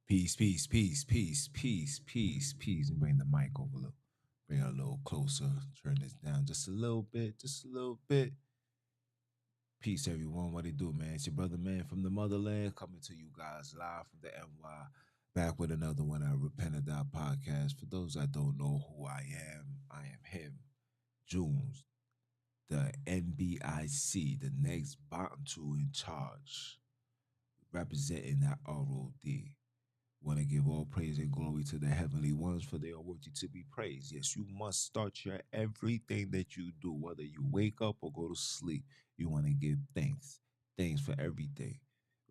Peace, peace, peace, peace, peace, peace, peace. And bring the mic over a little, bring it a little closer. Turn this down just a little bit, just a little bit. Peace, everyone. What it do, man? It's your brother, man, from the motherland, coming to you guys live from the NY. Back with another one of Repent or Die podcast. For those that don't know who I am him, Junes, the NBIC, the next BANTU in charge, representing that ROD. Want to give all praise and glory to the heavenly ones, for they are worthy to be praised. Yes, you must start your everything that you do, whether you wake up or go to sleep. You want to give thanks for everything,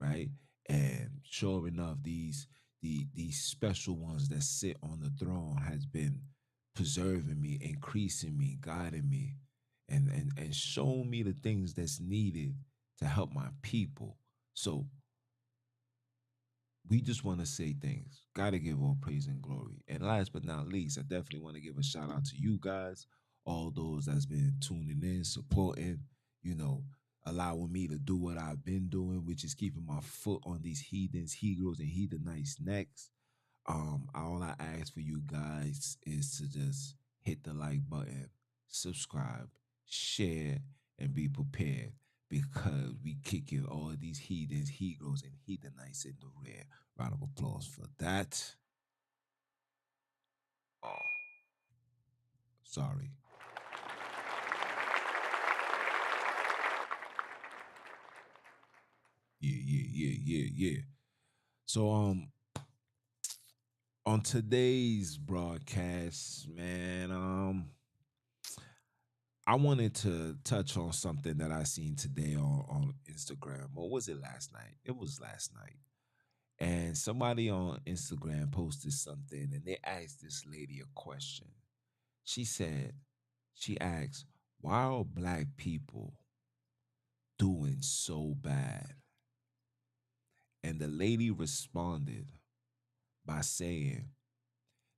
right? And sure enough, these special ones that sit on the throne has been preserving me, increasing me, guiding me, and showing me the things that's needed to help my people. So we just want to say things. Gotta give all praise and glory. And last but not least, I definitely want to give a shout out to you guys, all those that's been tuning in, supporting, you know, allowing me to do what I've been doing, which is keeping my foot on these heathens, Hebrews, and heathenites necks. All I ask for you guys is to just hit the like button, subscribe, share, and be prepared because we kicking all of these heathens, Hebrews, and heathenites in the rear. Round of applause for that. Oh, sorry. Yeah. So on today's broadcast, man, I wanted to touch on something that I seen today on Instagram. Or was it last night? It was last night. And somebody on Instagram posted something and they asked this lady a question. She said, she asked, why are black people doing so bad? And the lady responded by saying,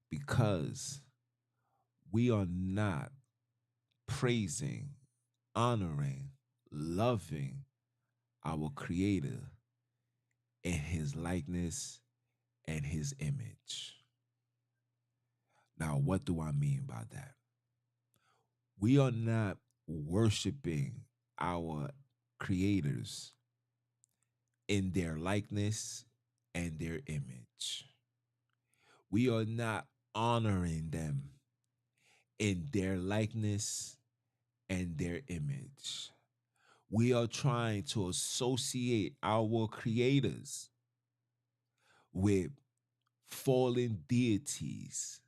because we are not praising, honoring, loving our Creator in His likeness and His image. Now, what do I mean by that? We are not worshiping our creators in their likeness and their image. We are not honoring them in their likeness and their image. We are trying to associate our creators with fallen deities,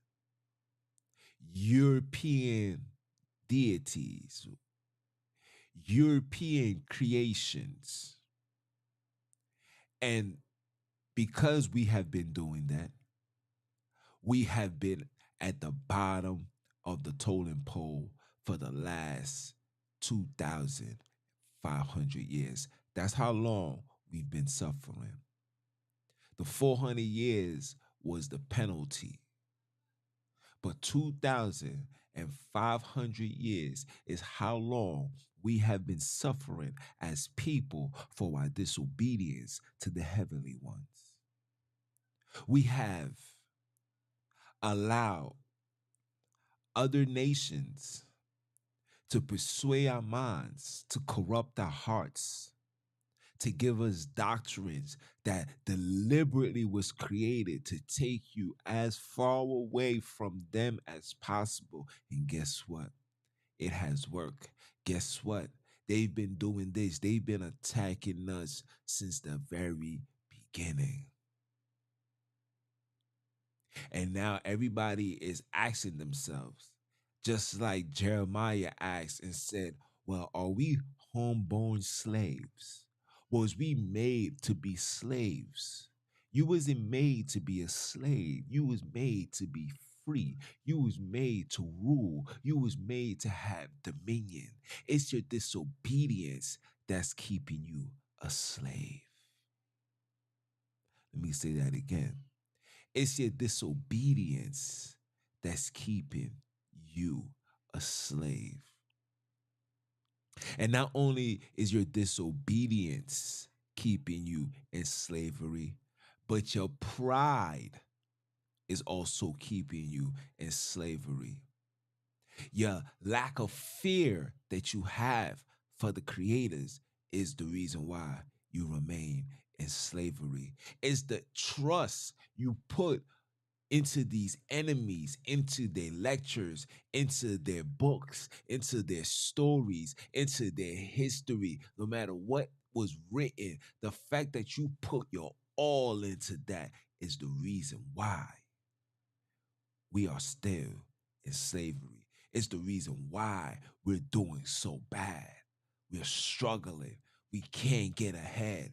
European deities, European creations. And because we have been doing that, we have been at the bottom of the totem pole for the last 2,500 years. That's how long we've been suffering. The 400 years was the penalty. But 2,500 years is how long we have been suffering as people for our disobedience to the heavenly ones. We have allowed other nations to persuade our minds, to corrupt our hearts, to give us doctrines that deliberately was created to take you as far away from them as possible. And guess what? It has worked. Guess what? They've been doing this. They've been attacking us since the very beginning. And now everybody is asking themselves, just like Jeremiah asked and said, well, are we homeborn slaves? Was we made to be slaves? You wasn't made to be a slave. You was made to be free. You was made to rule. You was made to have dominion. It's your disobedience that's keeping you a slave. Let me say that again. It's your disobedience that's keeping you a slave. And not only is your disobedience keeping you in slavery, but your pride is also keeping you in slavery. Your lack of fear that you have for the creators is the reason why you remain in slavery. It's the trust you put into these enemies, into their lectures, into their books, into their stories, into their history. No matter what was written, the fact that you put your all into that is the reason why we are still in slavery. It's the reason why we're doing so bad. We're struggling. We can't get ahead.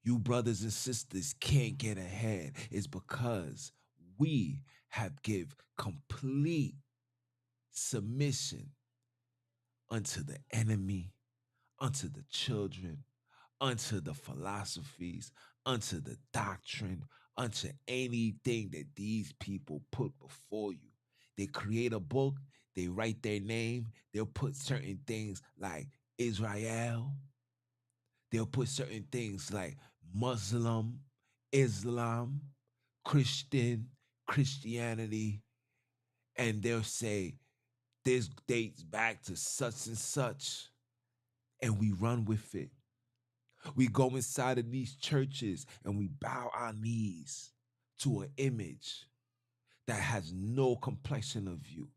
You brothers and sisters can't get ahead. It's because we have give complete submission unto the enemy, unto the children, unto the philosophies, unto the doctrine, unto anything that these people put before you. They create a book, they write their name, they'll put certain things like Israel, they'll put certain things like Muslim, Islam, Christian, Christianity, and they'll say this dates back to such and such, and we run with it. We go inside of these churches and we bow our knees to an image that has no complexion of you.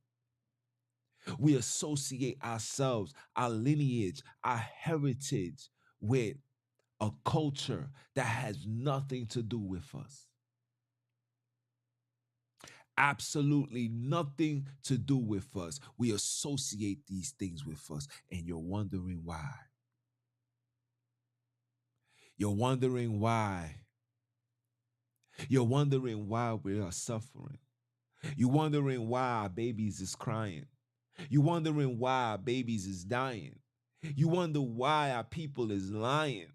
We associate ourselves, our lineage, our heritage with a culture that has nothing to do with us. Absolutely nothing to do with us. We associate these things with us, and you're wondering why. You're wondering why. You're wondering why we are suffering. You're wondering why our babies is crying. You're wondering why our babies is dying. You wonder why our people is lying.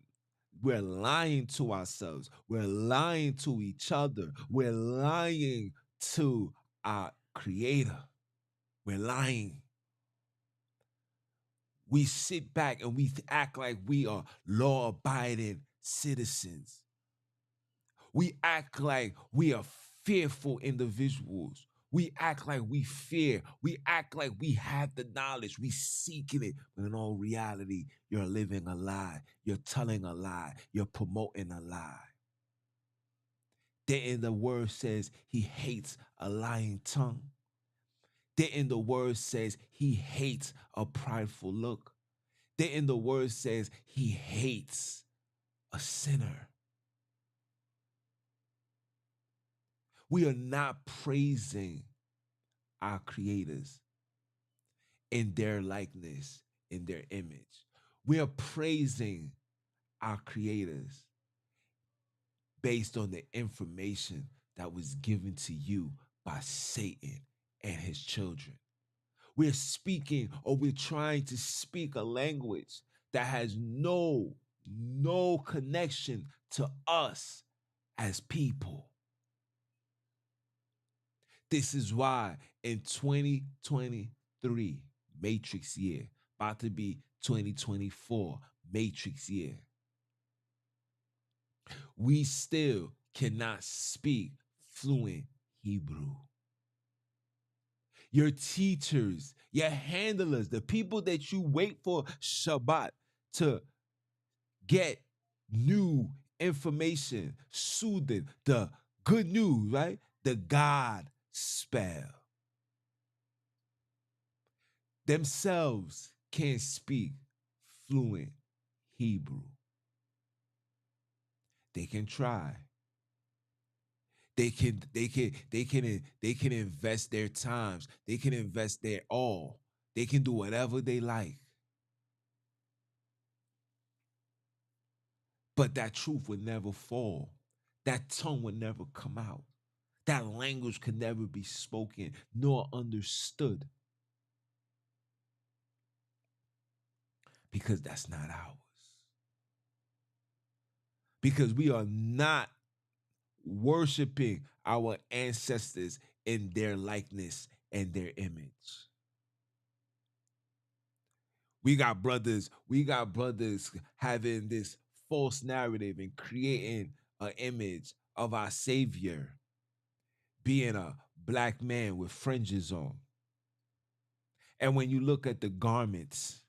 We're lying to ourselves. We're lying to each other. We're lying to our creator. We're lying. We sit back and we act like we are law-abiding citizens. We act like we are fearful individuals. We act like we fear. We act like we have the knowledge. We seeking it. But in all reality, you're living a lie. You're telling a lie. You're promoting a lie. Then the word says he hates a lying tongue. Then the word says he hates a prideful look. Then the word says he hates a sinner. We are not praising our creators in their likeness, in their image. We are praising our creators based on the information that was given to you by Satan and his children. We're speaking, or we're trying to speak a language that has no connection to us as people. This is why in 2023, Matrix year, about to be 2024, Matrix year, we still cannot speak fluent Hebrew. Your teachers, your handlers, the people that you wait for Shabbat to get new information, soothing, the good news, right? The God spell. Themselves can't speak fluent Hebrew. They can try. They can invest their times. They can invest their all. They can do whatever they like. But that truth would never fall. That tongue would never come out. That language could never be spoken nor understood. Because that's not ours. Because we are not worshiping our ancestors in their likeness and their image. We got brothers having this false narrative and creating an image of our Savior being a black man with fringes on. And when you look at the garments,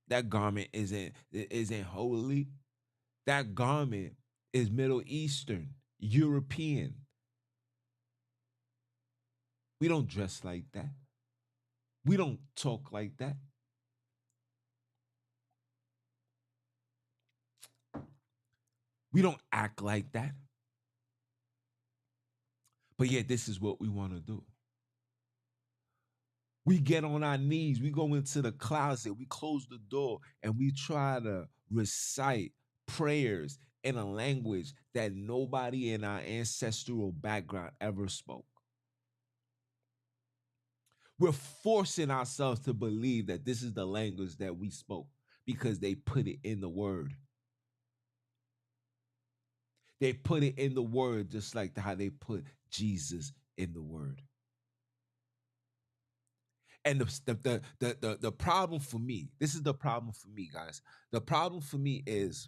that garment isn't holy. That garment is Middle Eastern, European. We don't dress like that. We don't talk like that. We don't act like that. But yet, this is what we want to do. We get on our knees, we go into the closet, we close the door, and we try to recite prayers in a language that nobody in our ancestral background ever spoke. We're forcing ourselves to believe that this is the language that we spoke because they put it in the word. They put it in the word just like how they put Jesus in the word. And the problem for me, this is the problem for me, guys. The problem for me is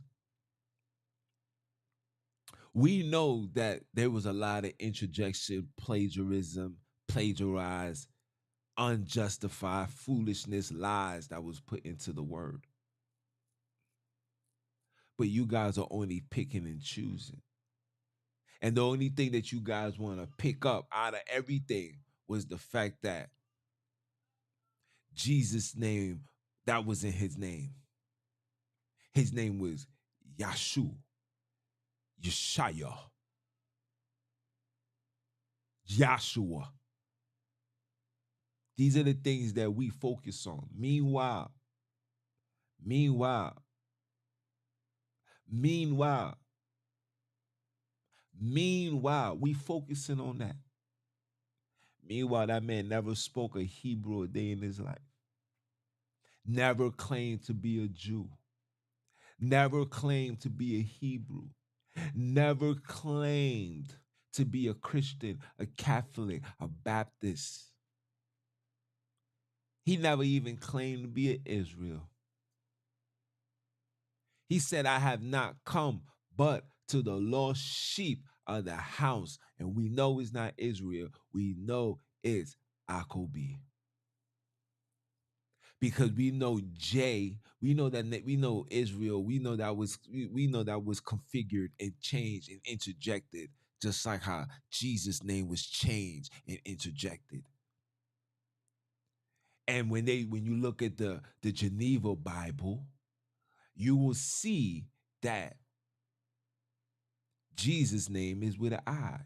we know that there was a lot of interjection, plagiarism, plagiarized, unjustified foolishness, lies that was put into the word. But you guys are only picking and choosing. And the only thing that you guys want to pick up out of everything was the fact that Jesus' name, that wasn't his name. His name was Yahshua, Yeshaya, Yahshua. These are the things that we focus on. Meanwhile, we focusing on that. Meanwhile, that man never spoke a Hebrew a day in his life. Never claimed to be a Jew. Never claimed to be a Hebrew. Never claimed to be a Christian, a Catholic, a Baptist. He never even claimed to be an Israel. He said, I have not come but to the lost sheep of the house. And we know it's not Israel. We know it's Akobi. Because we know we know Israel, we know that was configured and changed and interjected, just like how Jesus' name was changed and interjected. And when you look at the Geneva Bible, you will see that Jesus' name is with an I.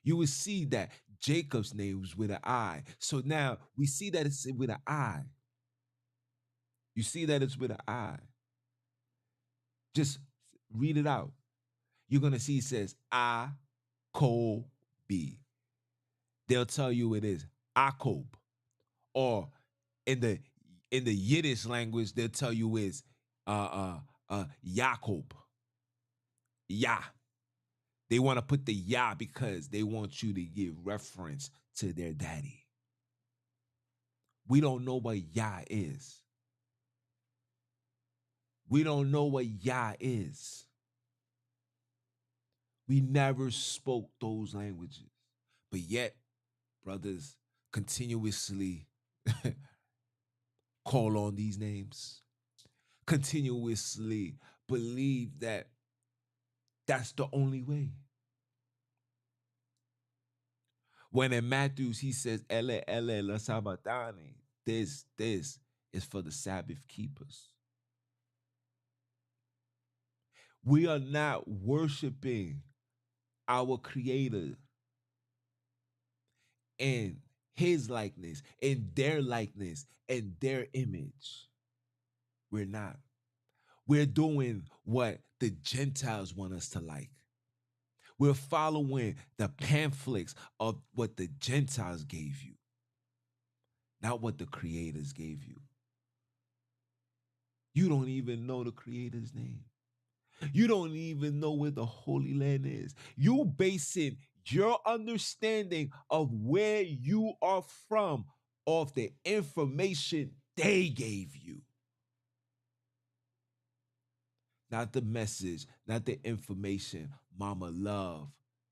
You will see that Jacob's name was with an I. So now we see that it's with an I. You see that it's with an I. Just read it out. You're going to see it says Akobi. They'll tell you it is Akob. Or in the Yiddish language, they'll tell you it's Jacob. Yah. They want to put the Yah because they want you to give reference to their daddy. We don't know what Yah is. We don't know what Yah is. We never spoke those languages. But yet, brothers continuously call on these names, continuously believe that that's the only way. When in Matthews he says, Ele, Ele, la Sabbathani, this is for the Sabbath keepers. We are not worshiping our Creator in his likeness, in their likeness, in their image. We're not. We're doing what the Gentiles want us to like. We're following the pamphlets of what the Gentiles gave you, not what the creators gave you. You don't even know the Creator's name. You don't even know where the Holy Land is. You basing your understanding of where you are from off the information they gave you. not the message, not the information Mama Love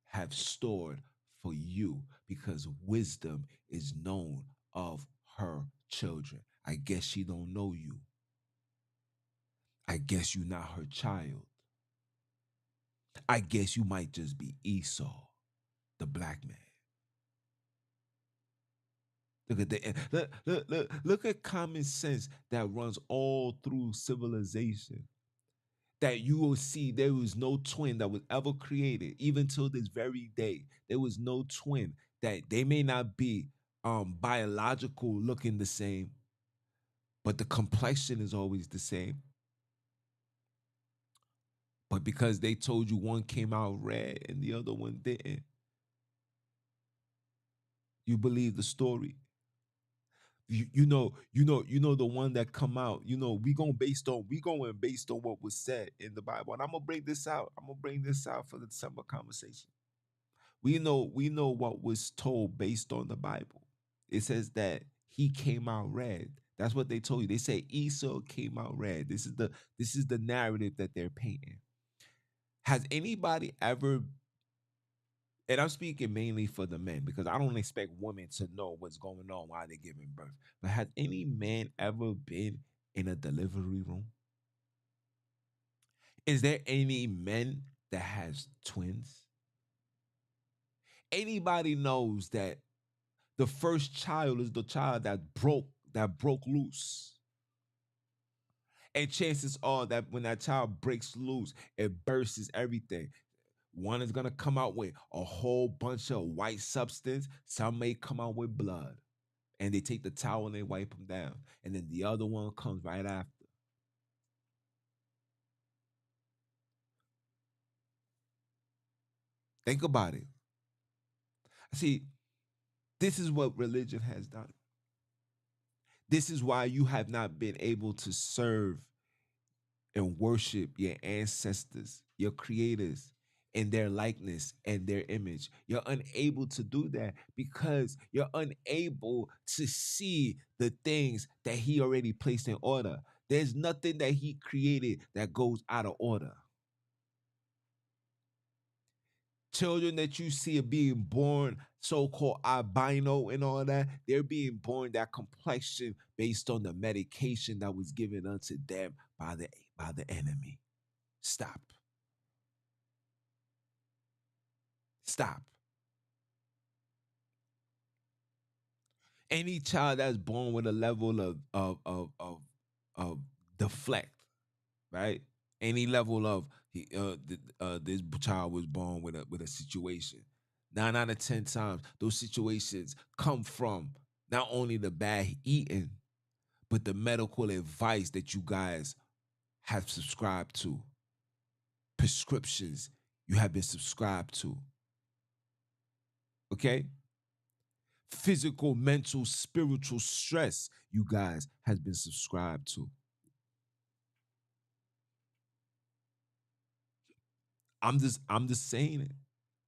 have stored for you, because wisdom is known of her children. I guess she don't know you. I guess you not her child. I guess you might just be Esau, the black man. Look at the look at common sense that runs all through civilization. That you will see there was no twin that was ever created, even till this very day. There was no twin that they may not be biological looking the same, but the complexion is always the same. But because they told you one came out red and the other one didn't, you believe the story. You know the one that come out. We going based on what was said in the Bible. And I'm gonna bring this out. I'm gonna bring this out for the December conversation. We know what was told based on the Bible. It says that he came out red. That's what they told you. They say Esau came out red. This is the narrative that they're painting. Has anybody ever, and I'm speaking mainly for the men because I don't expect women to know what's going on while they're giving birth. But has any man ever been in a delivery room? Is there any men that has twins? Anybody knows that the first child is the child that broke loose. And chances are that when that child breaks loose, it bursts everything. One is gonna come out with a whole bunch of white substance. Some may come out with blood. And they take the towel and they wipe them down. And then the other one comes right after. Think about it. See, this is what religion has done. This is why you have not been able to serve and worship your ancestors, your creators, in their likeness and their image. You're unable to do that because you're unable to see the things that he already placed in order. There's nothing that he created that goes out of order. Children that you see are being born so-called albino and all that, they're being born that complexion based on the medication that was given unto them by the enemy. Stop. Stop. Any child that's born with a level of deflect, right? Any level of this child was born with a situation. 9 out of 10 times, those situations come from not only the bad eating, but the medical advice that you guys have subscribed to, prescriptions you have been subscribed to. Okay? Physical, mental, spiritual stress you guys has been subscribed to. I'm just saying it.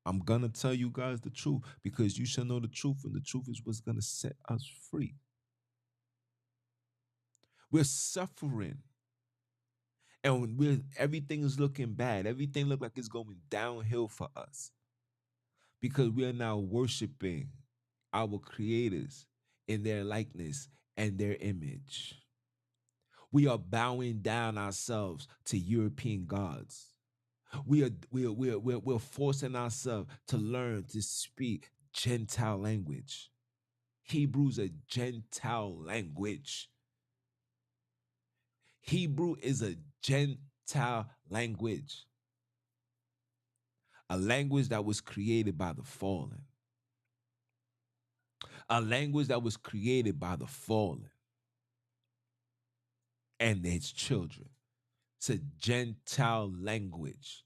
I'm gonna tell you guys the truth because you shall know the truth, and the truth is what's gonna set us free. We're suffering, and everything is looking bad. Everything look like it's going downhill for us because we are now worshiping our creators in their likeness and their image. We are bowing down ourselves to European gods. We're forcing ourselves to learn to speak Gentile language. Hebrew is a Gentile language. Hebrew is a Gentile language. A language that was created by the fallen. A language that was created by the fallen and its children. It's a Gentile language.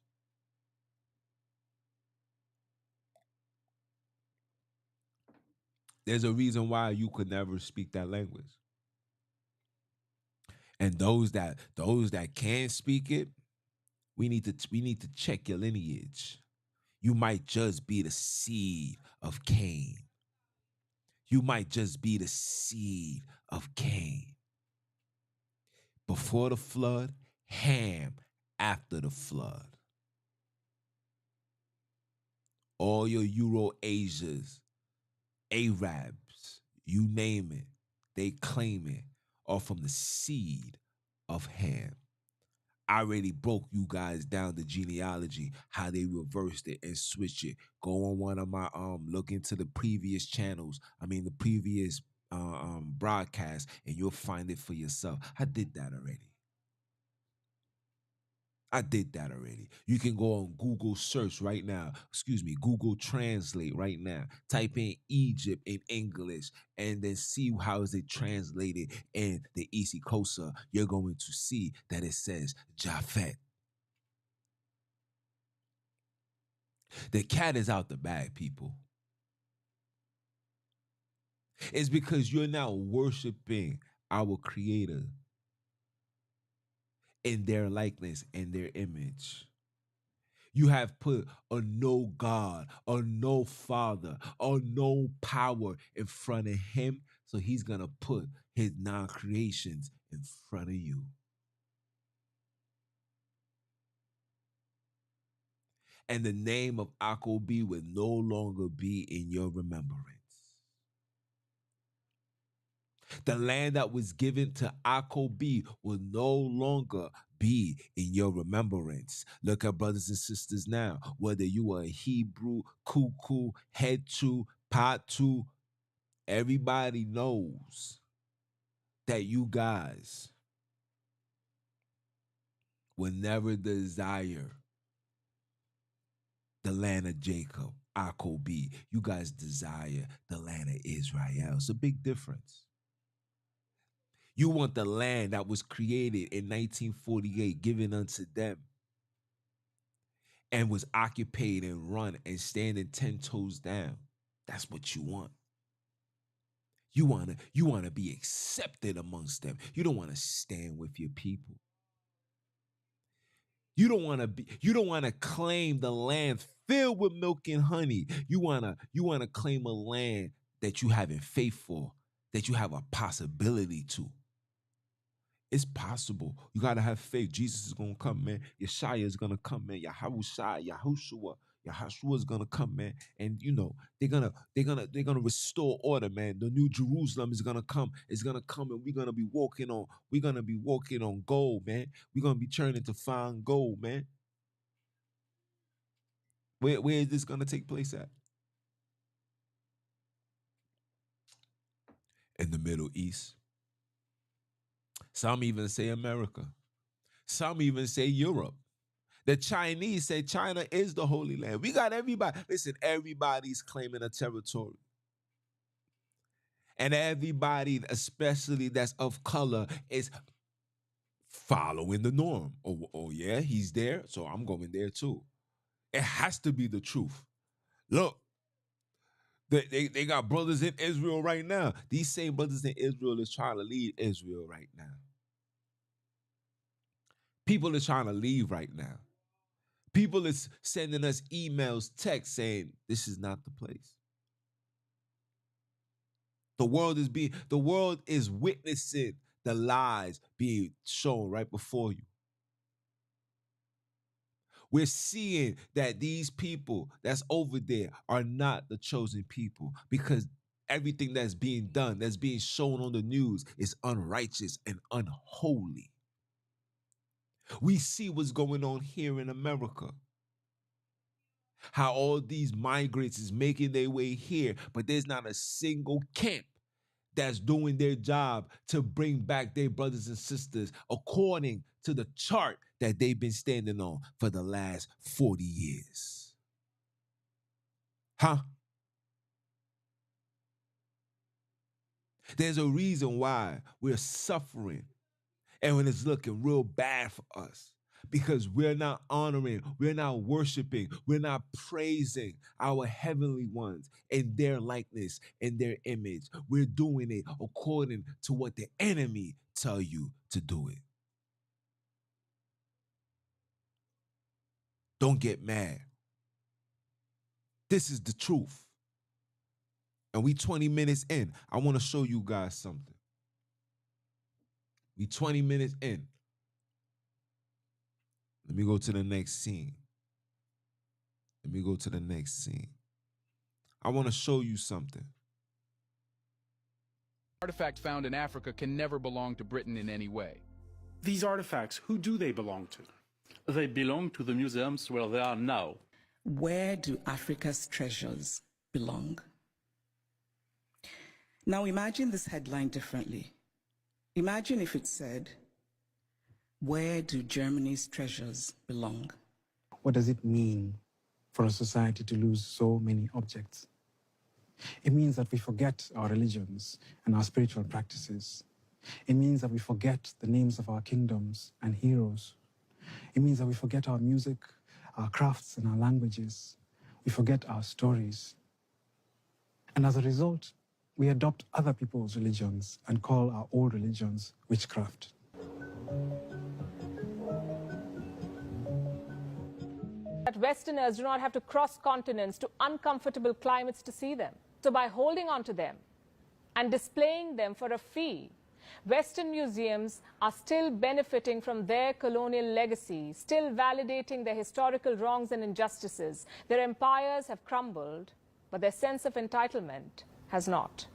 There's a reason why you could never speak that language. And those that can speak it, we need to check your lineage. You might just be the seed of Cain. You might just be the seed of Cain. Before the flood, Ham, after the flood. All your Euro-Asias, Arabs, you name it, they claim it, are from the seed of Ham. I already broke you guys down the genealogy, how they reversed it and switched it. Go on one of my look into the previous channels. I mean the previous broadcasts, and you'll find it for yourself. I did that already. I did that already. You can go on Google search right now. Excuse me, Google Translate right now. Type in Egypt in English and then see how is it translated in the East Kosa. You're going to see that it says Japhet. The cat is out the bag, people. It's because you're now worshiping our creator in their likeness and their image. You have put a no God, a no father, a no power in front of him. So he's going to put his non-creations in front of you. And the name of Akobi will no longer be in your remembrance. The land that was given to Akobi will no longer be in your remembrance. Look at brothers and sisters now, whether you are a Hebrew, Kuku, Hetu, Patu, everybody knows that you guys will never desire the land of Jacob, Akobi. You guys desire the land of Israel. It's a big difference. You want the land that was created in 1948, given unto them, and was occupied and run and standing 10 toes down. That's what you want. You want to be accepted amongst them. You don't want to stand with your people. You don't want to claim the land filled with milk and honey. You want to claim a land that you haven't faith for, that you have a possibility to. It's possible. You gotta have faith. Jesus is gonna come, man. Yeshua is gonna come, man. Yahushua is gonna come, man. And you know they're gonna restore order, man. The new Jerusalem is gonna come. It's gonna come, and we're gonna be walking on gold, man. We're gonna be turning to fine gold, man. Where is this gonna take place at? In the Middle East. Some even say America. Some even say Europe. The Chinese say China is the Holy Land. We got everybody. Listen, everybody's claiming a territory. And everybody, especially that's of color, is following the norm. Oh yeah, he's there, so I'm going there too. It has to be the truth. Look, they got brothers in Israel right now. These same brothers in Israel is trying to leave Israel right now. People are trying to leave right now. People is sending us emails, texts saying this is not the place. The world is witnessing the lies being shown right before you. We're seeing that these people that's over there are not the chosen people because everything that's being done, that's being shown on the news is unrighteous and unholy. We see what's going on here in America. How all these migrants is making their way here, but there's not a single camp that's doing their job to bring back their brothers and sisters according to the chart that they've been standing on for the last 40 years. Huh? There's a reason why we're suffering and when it's looking real bad for us. Because we're not honoring, we're not worshiping, we're not praising our heavenly ones in their likeness, in their image. We're doing it according to what the enemy tell you to do it. Don't get mad. This is the truth. And we 20 minutes in. I want to show you guys something. We 20 minutes in. Let me go to the next scene. Let me go to the next scene. I want to show you something. Artifact found in Africa can never belong to Britain in any way. These artifacts, who do they belong to? They belong to the museums where they are now. Where do Africa's treasures belong? Now imagine this headline differently. Imagine if it said, where do Germany's treasures belong? What does it mean for a society to lose so many objects? It means that we forget our religions and our spiritual practices. It means that we forget the names of our kingdoms and heroes. It means that we forget our music, our crafts, and our languages. We forget our stories. And as a result, we adopt other people's religions and call our old religions witchcraft. That Westerners do not have to cross continents to uncomfortable climates to see them. So by holding on to them and displaying them for a fee, Western museums are still benefiting from their colonial legacy, still validating their historical wrongs and injustices. Their empires have crumbled, but their sense of entitlement has not.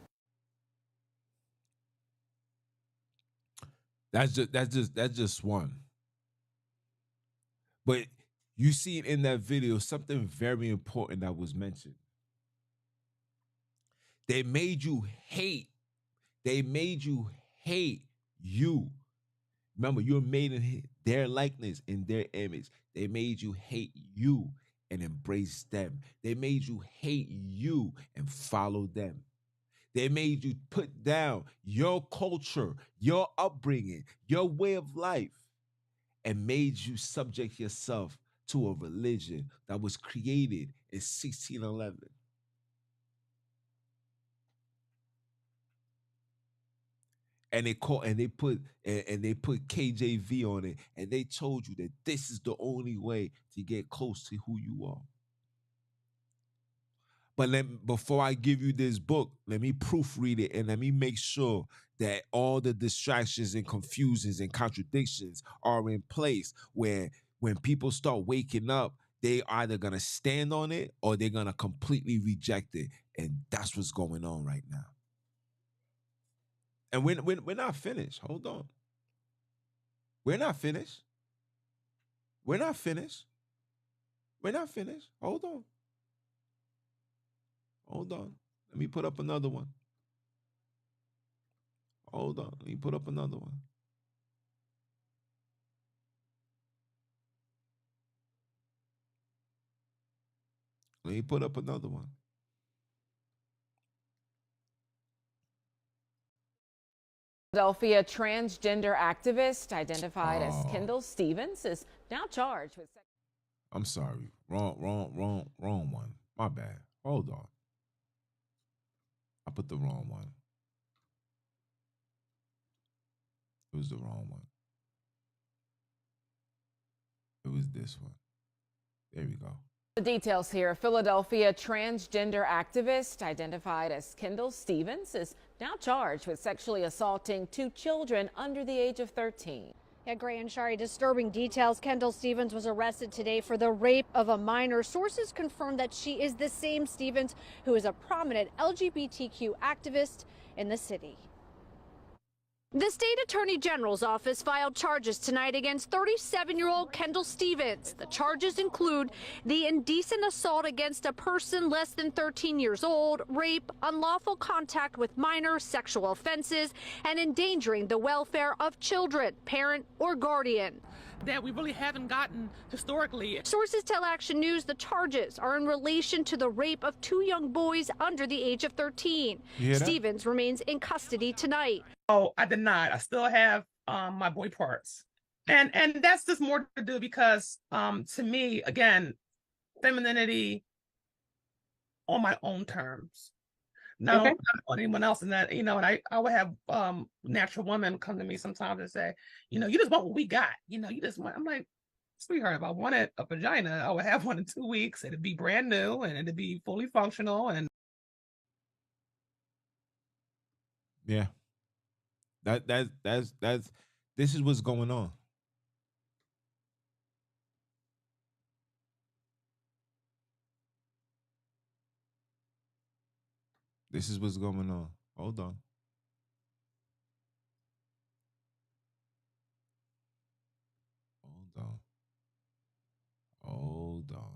That's just one. But you see in that video something very important that was mentioned. They made you hate. They made you hate you. Remember, you're made in their likeness, in their image. They made you hate you and embrace them. They made you hate you and follow them. They made you put down your culture, your upbringing, your way of life, and made you subject yourself to a religion that was created in 1611. And they put KJV on it, and they told you that this is the only way to get close to who you are. But before I give you this book, let me proofread it and let me make sure that all the distractions and confusions and contradictions are in place where when people start waking up, they either gonna stand on it or they're gonna completely reject it. And that's what's going on right now. And we're not finished. Hold on. We're not finished. We're not finished. We're not finished. Hold on. Hold on. Let me put up another one. Hold on. Let me put up another one. Let me put up another one. Philadelphia transgender activist identified as Kendall Stevens is now charged with... I'm sorry. Wrong one. My bad. Hold on. I put the wrong one. It was the wrong one. It was this one. There we go. The details here. Philadelphia transgender activist identified as Kendall Stevens is now charged with sexually assaulting 2 children under the age of 13. Yeah, Gray and Shari, disturbing details. Kendall Stevens was arrested today for the rape of a minor. Sources confirm that she is the same Stevens who is a prominent LGBTQ activist in the city. The state attorney general's office filed charges tonight against 37-year-old Kendall Stevens. The charges include the indecent assault against a person less than 13 years old, rape, unlawful contact with minors, sexual offenses, and endangering the welfare of children, parent or guardian. That we really haven't gotten historically. Sources tell Action News the charges are in relation to the rape of 2 young boys under the age of 13. Stevens remains in custody tonight. Oh, I did not. I still have my boy parts. And that's just more to do because to me, again, femininity on my own terms. Not on anyone else. And that, and I would have natural women come to me sometimes and say, you just want what we got. You just want. I'm like, sweetheart, if I wanted a vagina, I would have one in 2 weeks. It'd be brand new and it'd be fully functional. And yeah, that's this is what's going on. This is what's going on. Hold on. Hold on. Hold on.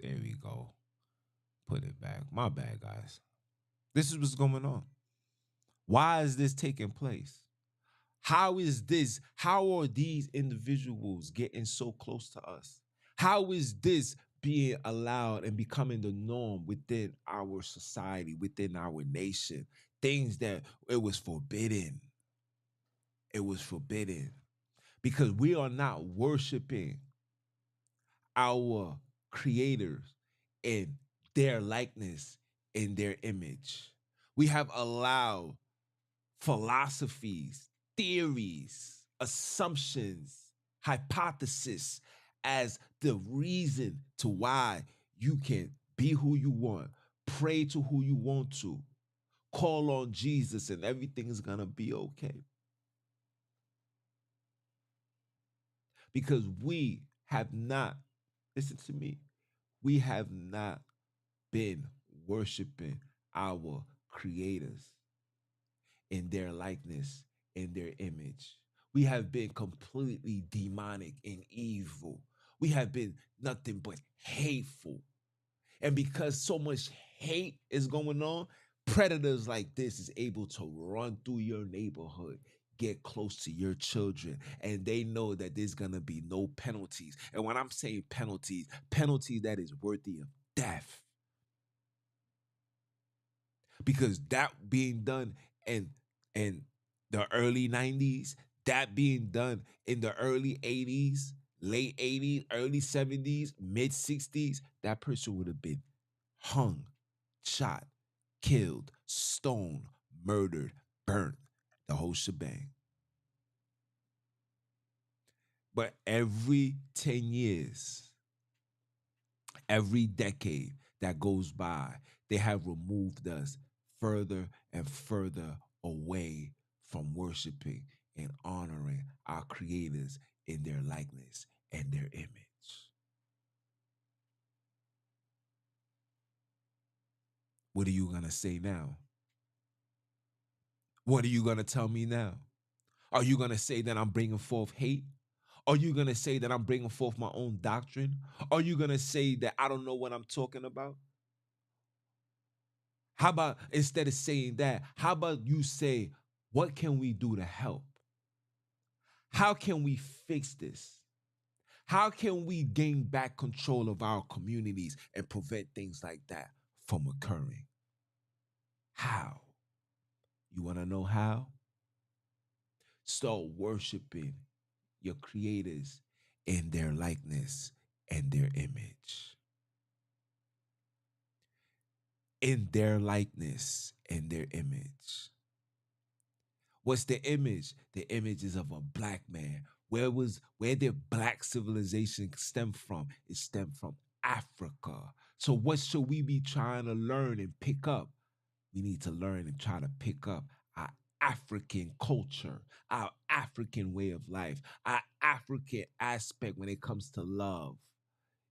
There we go. Put it back. My bad, guys. This is what's going on. Why is this taking place? How is this? How are these individuals getting so close to us? How is this being allowed and becoming the norm within our society, within our nation? Things that it was forbidden. It was forbidden because we are not worshiping our creators in their likeness, in their image. We have allowed philosophies, theories, assumptions, hypotheses as the reason to why you can be who you want, pray to who you want to, call on Jesus, and everything is going to be okay. Because we have not, listen to me, we have not been worshiping our creators in their likeness, in their image. We have been completely demonic and evil. We have been nothing but hateful. And because so much hate is going on, predators like this is able to run through your neighborhood, get close to your children, and they know that there's going to be no penalties. And when I'm saying penalties, penalties that is worthy of death. Because that being done in the early 90s, that being done in the early 80s, late 80s, early 70s, mid 60s, that person would have been hung, shot, killed, stoned, murdered, burnt, the whole shebang. But every 10 years, every decade that goes by, they have removed us further and further away from worshiping and honoring our creators in their likeness and their image. What are you going to say now? What are you going to tell me now? Are you going to say that I'm bringing forth hate? Are you going to say that I'm bringing forth my own doctrine? Are you going to say that I don't know what I'm talking about? How about instead of saying that, how about you say, what can we do to help? How can we fix this? How can we gain back control of our communities and prevent things like that from occurring? How? You want to know how? Start worshiping your creators in their likeness and their image. In their likeness and their image. What's the image? The image is of a black man. Where did black civilization stem from? It stemmed from Africa. So what should we be trying to learn and pick up? We need to learn and try to pick up our African culture, our African way of life, our African aspect when it comes to love.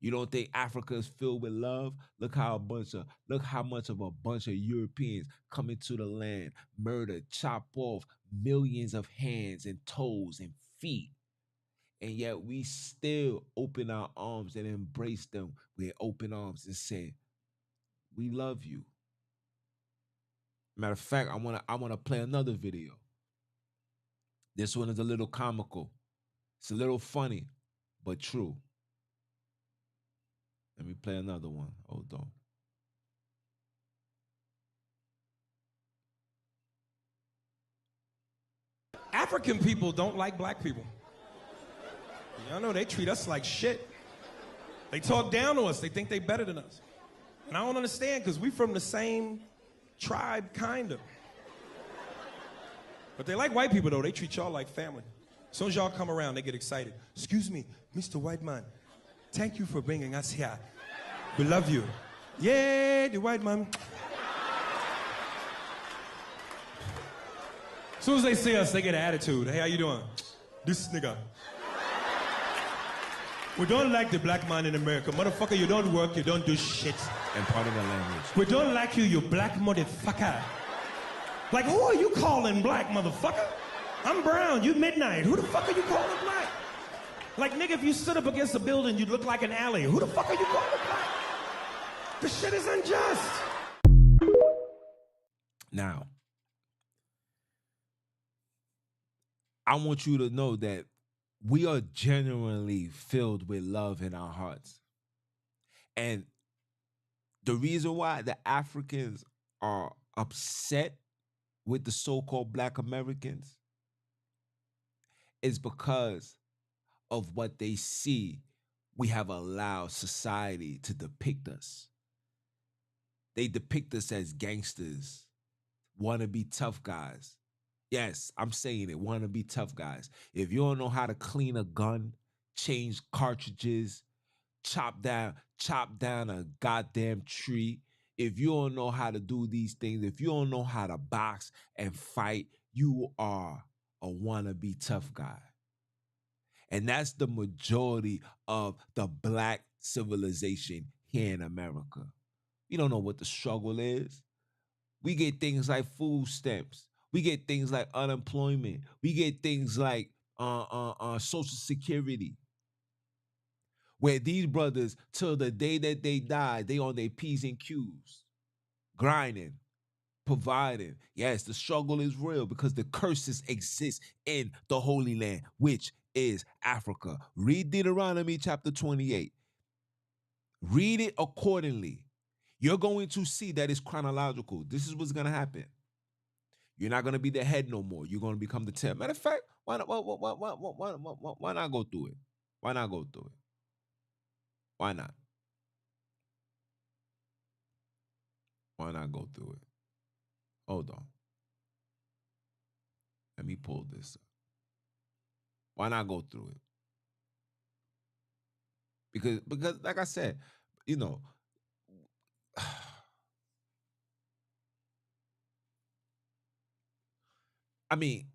You don't think Africa is filled with love? Look how much of a bunch of Europeans come into the land, murder, chop off millions of hands and toes and feet. And yet we still open our arms and embrace them with open arms and say, we love you. Matter of fact, I wanna play another video. This one is a little comical. It's a little funny, but true. Let me play another one. Hold on. African people don't like black people. Y'all know they treat us like shit. They talk down to us. They think they better than us. And I don't understand because we from the same tribe, kind of. But they like white people, though. They treat y'all like family. As soon as y'all come around, they get excited. Excuse me, Mr. White Man. Thank you for bringing us here. We love you. Yeah, the white man. As soon as they see us, they get an attitude. Hey, how you doing? This nigga. We don't like the black man in America. Motherfucker, you don't work, you don't do shit. And part of the language. We don't like you, you black motherfucker. Like, who are you calling black, motherfucker? I'm brown, you midnight. Who the fuck are you calling black? Like, nigga, if you stood up against a building, you'd look like an alley. Who the fuck are you calling black? This shit is unjust. Now, I want you to know that we are genuinely filled with love in our hearts. And the reason why the Africans are upset with the so-called Black Americans is because of what they see we have allowed society to depict us. They depict us as gangsters, wannabe tough guys. Yes, I'm saying it, wannabe tough guys. If you don't know how to clean a gun, change cartridges, chop down a goddamn tree, if you don't know how to do these things, if you don't know how to box and fight, you are a wannabe tough guy. And that's the majority of the Black civilization here in America. We don't know what the struggle is. We get things like food stamps. We get things like unemployment. We get things like Social Security. Where these brothers, till the day that they die, they on their P's and Q's, grinding, providing. Yes, the struggle is real because the curses exist in the Holy Land, which is Africa. Read Deuteronomy chapter 28. Read it accordingly. You're going to see that it's chronological. This is what's going to happen. You're not going to be the head no more. You're going to become the tail. Matter of fact, why not go through it? Why not go through it? Why not? Why not go through it? Hold on. Let me pull this up. Why not go through it? Because like I said, you know, I mean,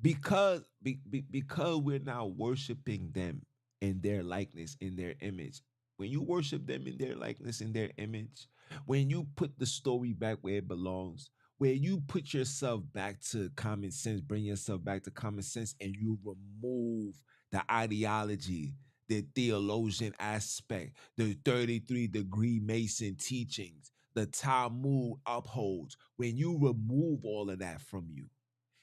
because we're now worshiping them in their likeness, in their image. When you worship them in their likeness, in their image, when you put the story back where it belongs, where you put yourself back to common sense, bring yourself back to common sense, and you remove the ideology, the theologian aspect, the 33-degree Mason teachings, the Talmud upholds, when you remove all of that from you,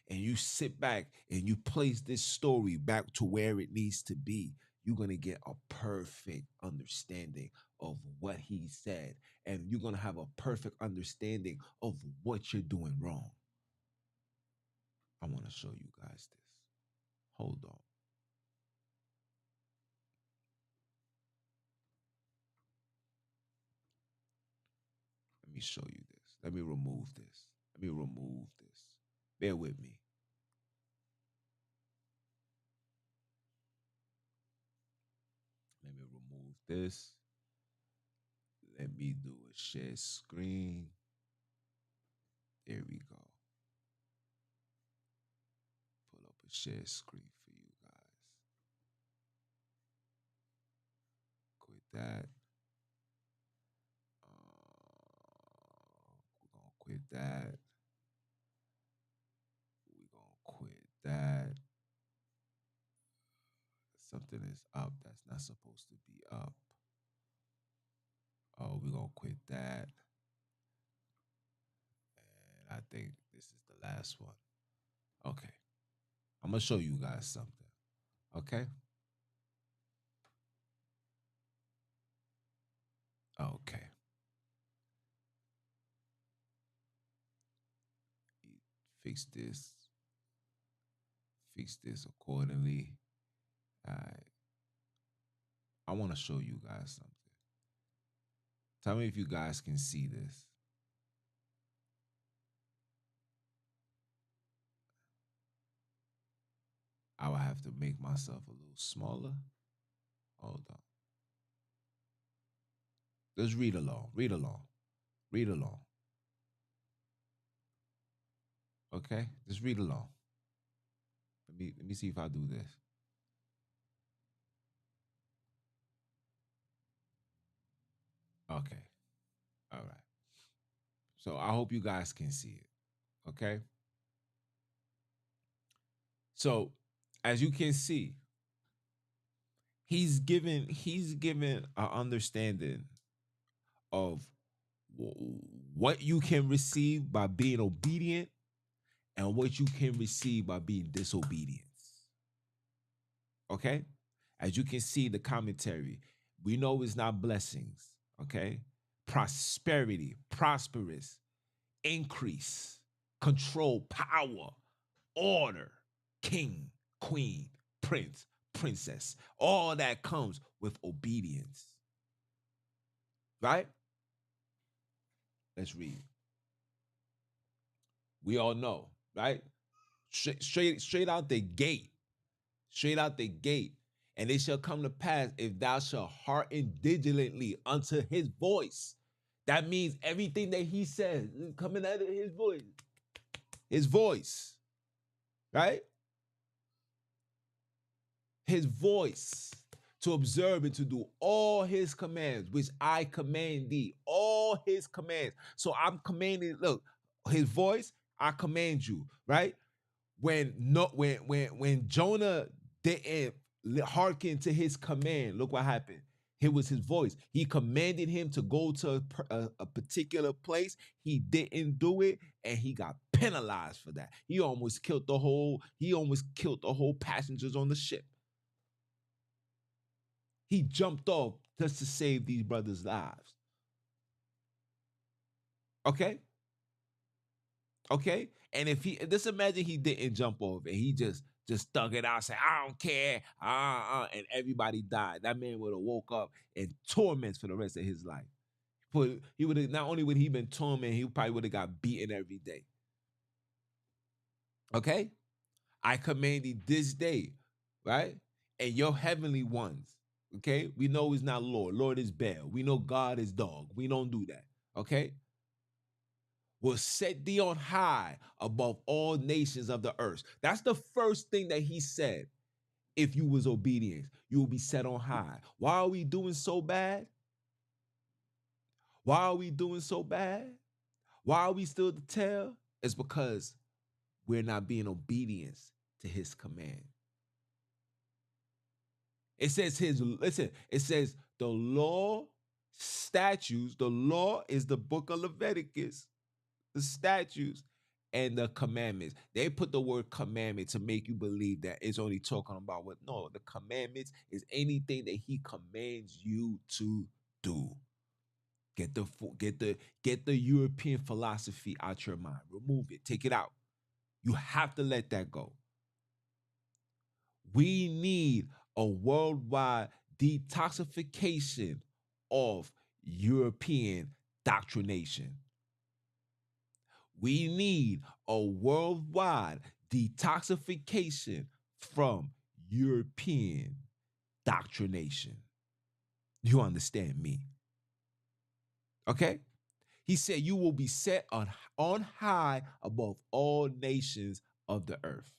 and you sit back and you place this story back to where it needs to be, you're going to get a perfect understanding of what he said. And you're going to have a perfect understanding of what you're doing wrong. I want to show you guys this. Hold on. Let me show you this. Let me remove this. Let me remove this. Bear with me. Let me remove this. Let me do a share screen. There we go. Pull up a share screen for you guys. Quit that. We're going to quit that. We're going to quit that. Something is up that's not supposed to be up. Oh, we're going to quit that. And I think this is the last one. Okay. I'm going to show you guys something. Okay? Okay. Fix this. Fix this accordingly. All right. I want to show you guys something. Tell me if you guys can see this. I will have to make myself a little smaller. Hold on. Just read along. Read along. Read along. Okay? Just read along. Let me see if I do this. Okay. All right. So I hope you guys can see it. Okay. So as you can see, he's given an understanding of what you can receive by being obedient and what you can receive by being disobedient. Okay? As you can see the commentary, we know it's not blessings, okay? Prosperity, prosperous, increase, control, power, order, king, queen, prince, princess. All that comes with obedience. Right? Let's read. We all know, right? Straight out the gate. Straight out the gate. And it shall come to pass if thou shalt hearken diligently unto his voice. That means everything that he says is coming out of his voice. His voice. Right? His voice. To observe and to do all his commands, which I command thee. All his commands. So I'm commanding, look, his voice, I command you, right? When Jonah didn't hearken to his command, look what happened. It was his voice. He commanded him to go to a particular place. He didn't do it, and he got penalized for that. He almost killed the whole passengers on the ship. He jumped off just to save these brothers' lives. Okay? Okay? And if just imagine he didn't jump off and he just stuck it out, say, I don't care, and everybody died. That man would have woke up in torments for the rest of his life. He would have, not only would he been tormented, he probably would have got beaten every day. Okay? I command thee this day, right? And your heavenly ones, okay? We know he's not Lord. Lord is Baal. We know God is dog. We don't do that, okay? Will set thee on high above all nations of the earth. That's the first thing that he said. If you was obedient, you will be set on high. Why are we doing so bad? Why are we doing so bad? Why are we still the tail? It's because we're not being obedient to his command. It says it says the law, statutes, the law is the book of Leviticus, the statutes, and the commandments. They put the word commandment to make you believe that it's only talking about what. No, the commandments is anything that he commands you to do. Get the European philosophy out your mind. Remove it. Take it out. You have to let that go. We need a worldwide detoxification of European doctrination. We need a worldwide detoxification from European doctrination. You understand me? Okay? He said you will be set on high above all nations of the earth.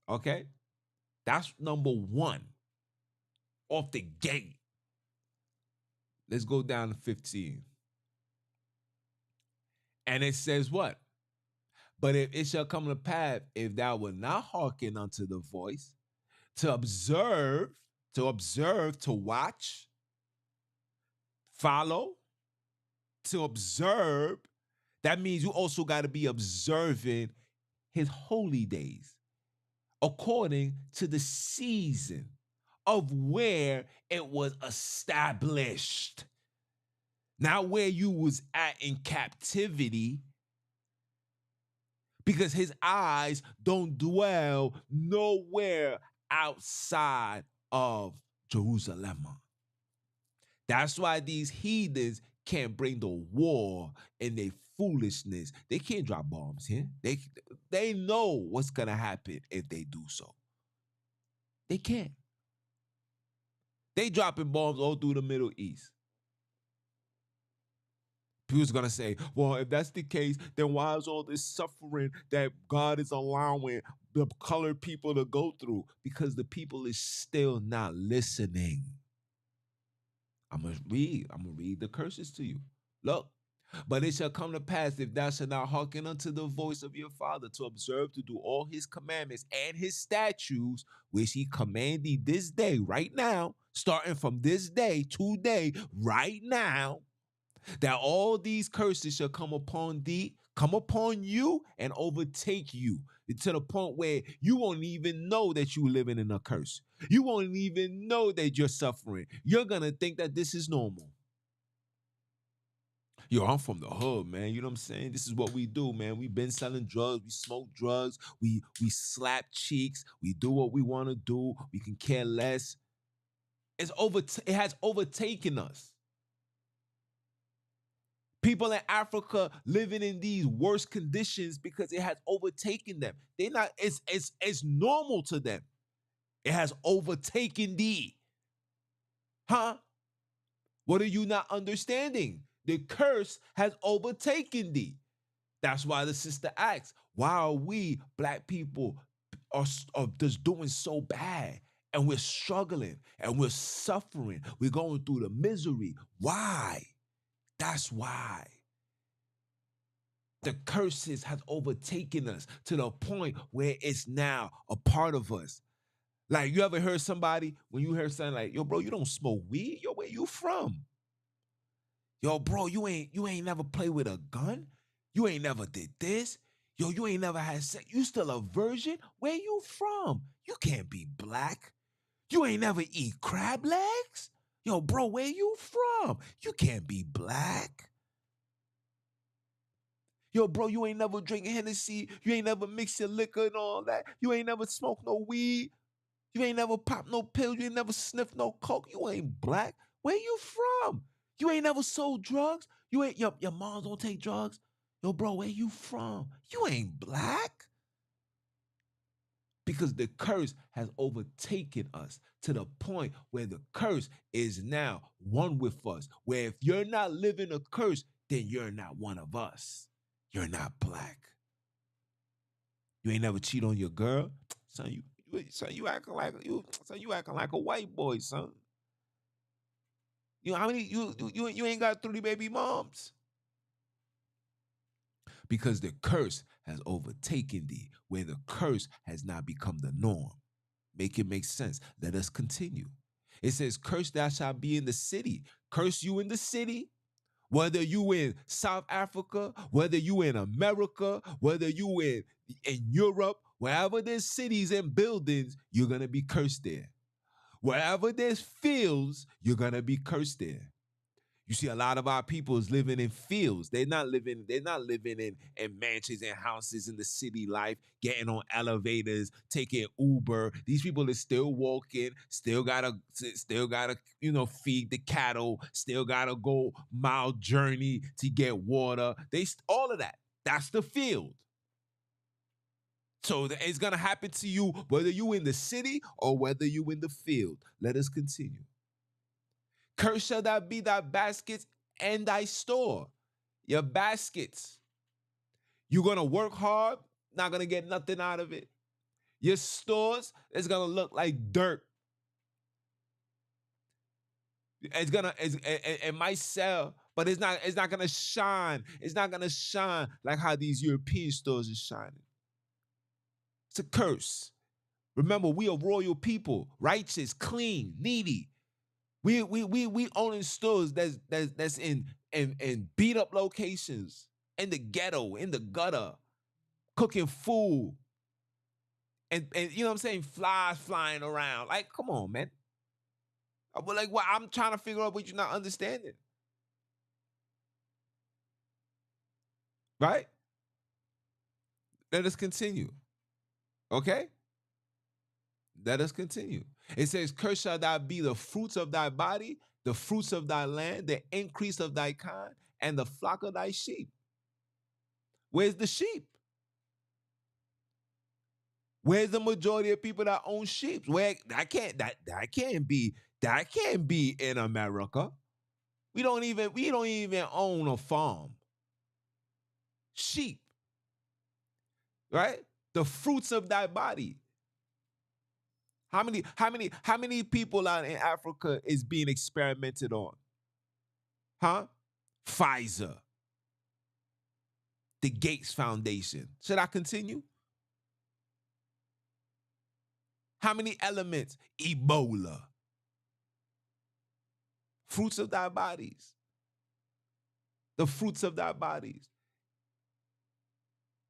Okay? That's number one. Off the gate. Let's go down to 15. And it says what? But if it shall come to pass, if thou wilt not hearken unto the voice, to observe, to watch, follow, to observe, that means you also got to be observing his holy days according to the season of where it was established. Not where you was at in captivity, because his eyes don't dwell nowhere outside of Jerusalem. That's why these heathens can't bring the war in their foolishness. They can't drop bombs here. They know what's going to happen if they do so. They can't. They dropping bombs all through the Middle East. People's going to say, well, if that's the case, then why is all this suffering that God is allowing the colored people to go through? Because the people is still not listening. I'm gonna read the curses to you. Look. But it shall come to pass, if thou shalt not hearken unto the voice of your father, to observe to do all his commandments and his statutes, which he command thee this day, right now, starting from this day, today, right now, that all these curses shall come upon thee, come upon you, and overtake you, to the point where you won't even know that you're living in a curse. You won't even know that you're suffering. You're gonna think that this is normal. Yo, I'm from the hood, man. You know what I'm saying? This is what we do, man. We've been selling drugs. We smoke drugs. We slap cheeks. We do what we want to do. We can care less. It has overtaken us. People in Africa living in these worst conditions because it has overtaken them. They're not. It's normal to them. It has overtaken thee. Huh? What are you not understanding? The curse has overtaken thee. That's why the sister asks, why are we black people are just doing so bad? And we're struggling and we're suffering. We're going through the misery. Why? That's why. The curses has overtaken us to the point where it's now a part of us. Like, you ever heard somebody, when you hear something like, yo, bro, you don't smoke weed? Yo, where you from? Yo, bro, you ain't never played with a gun? You ain't never did this? Yo, you ain't never had sex? You still a virgin? Where you from? You can't be black. You ain't never eat crab legs? Yo, bro, where you from? You can't be black. Yo, bro, you ain't never drink Hennessy. You ain't never mix your liquor and all that. You ain't never smoked no weed. You ain't never popped no pills. You ain't never sniffed no coke. You ain't black. Where you from? You ain't never sold drugs. You ain't your mom don't take drugs. Yo, bro, where you from? You ain't black. Because the curse has overtaken us to the point where the curse is now one with us. Where if you're not living a curse, then you're not one of us. You're not black. You ain't never cheat on your girl, son. You acting like a white boy, son. You know how many you ain't got 3 baby moms? Because the curse has overtaken thee, where the curse has now become the norm. Make it make sense. Let us continue. It says, curse thou shalt be in the city. Curse you in the city. Whether you in South Africa, whether you in America, whether you in Europe, wherever there's cities and buildings, you're going to be cursed there. Wherever there's fields, you're going to be cursed there. You see, a lot of our people is living in fields. They're not living in mansions and houses in the city life, getting on elevators, taking Uber. These people are still walking, still gotta, feed the cattle, still gotta go mile journey to get water. All of that. That's the field. So it's gonna happen to you whether you in the city or whether you in the field. Let us continue. Cursed shall thou be thy baskets and thy store. Your baskets. You're going to work hard, not going to get nothing out of it. Your stores, it's going to look like dirt. It might sell, but it's not going to shine. It's not going to shine like how these European stores are shining. It's a curse. Remember, we are royal people, righteous, clean, needy. We owning stores that's in beat up locations, in the ghetto, in the gutter, cooking food, and you know what I'm saying, flies flying around. Like, come on, man. But like, what I'm trying to figure out what you're not understanding, right? Let us continue, okay? Let us continue. It says, cursed shall thou be the fruits of thy body, the fruits of thy land, the increase of thy kind, and the flock of thy sheep. Where's the sheep? Where's the majority of people that own sheep? Where that can't be in America. We don't even own a farm. Sheep. Right? The fruits of thy body. How many people out in Africa is being experimented on? Huh? Pfizer. The Gates Foundation. Should I continue? How many elements? Ebola. Fruits of thy bodies. The fruits of thy bodies.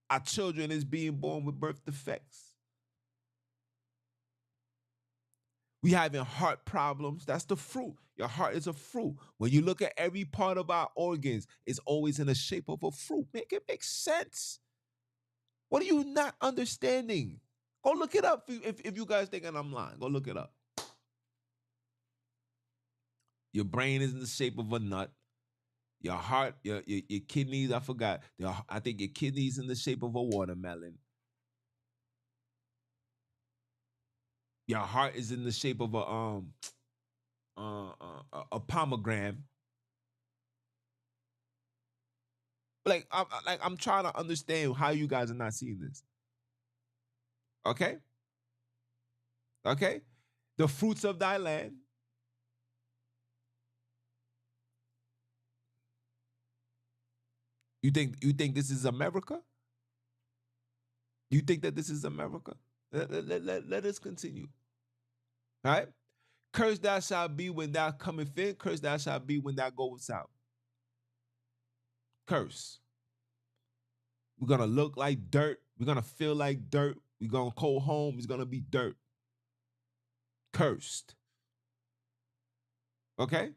Our children is being born with birth defects. We having heart problems. That's the fruit. Your heart is a fruit. When you look at every part of our organs, it's always in the shape of a fruit. Make it make sense. What are you not understanding? Go look it up if you guys thinking I'm lying. Go look it up. Your brain is in the shape of a nut. Your heart, your kidneys, I forgot. I think your kidneys in the shape of a watermelon. Your heart is in the shape of a pomegranate. I'm trying to understand how you guys are not seeing this. Okay? Okay? The fruits of thy land. You think this is America? You think that this is America? Let us continue. All right? Cursed thou shalt be when thou cometh in, cursed thou shalt be when thou goest out. Curse. We're gonna look like dirt. We're gonna feel like dirt. We're gonna go home. It's gonna be dirt. Cursed. Okay?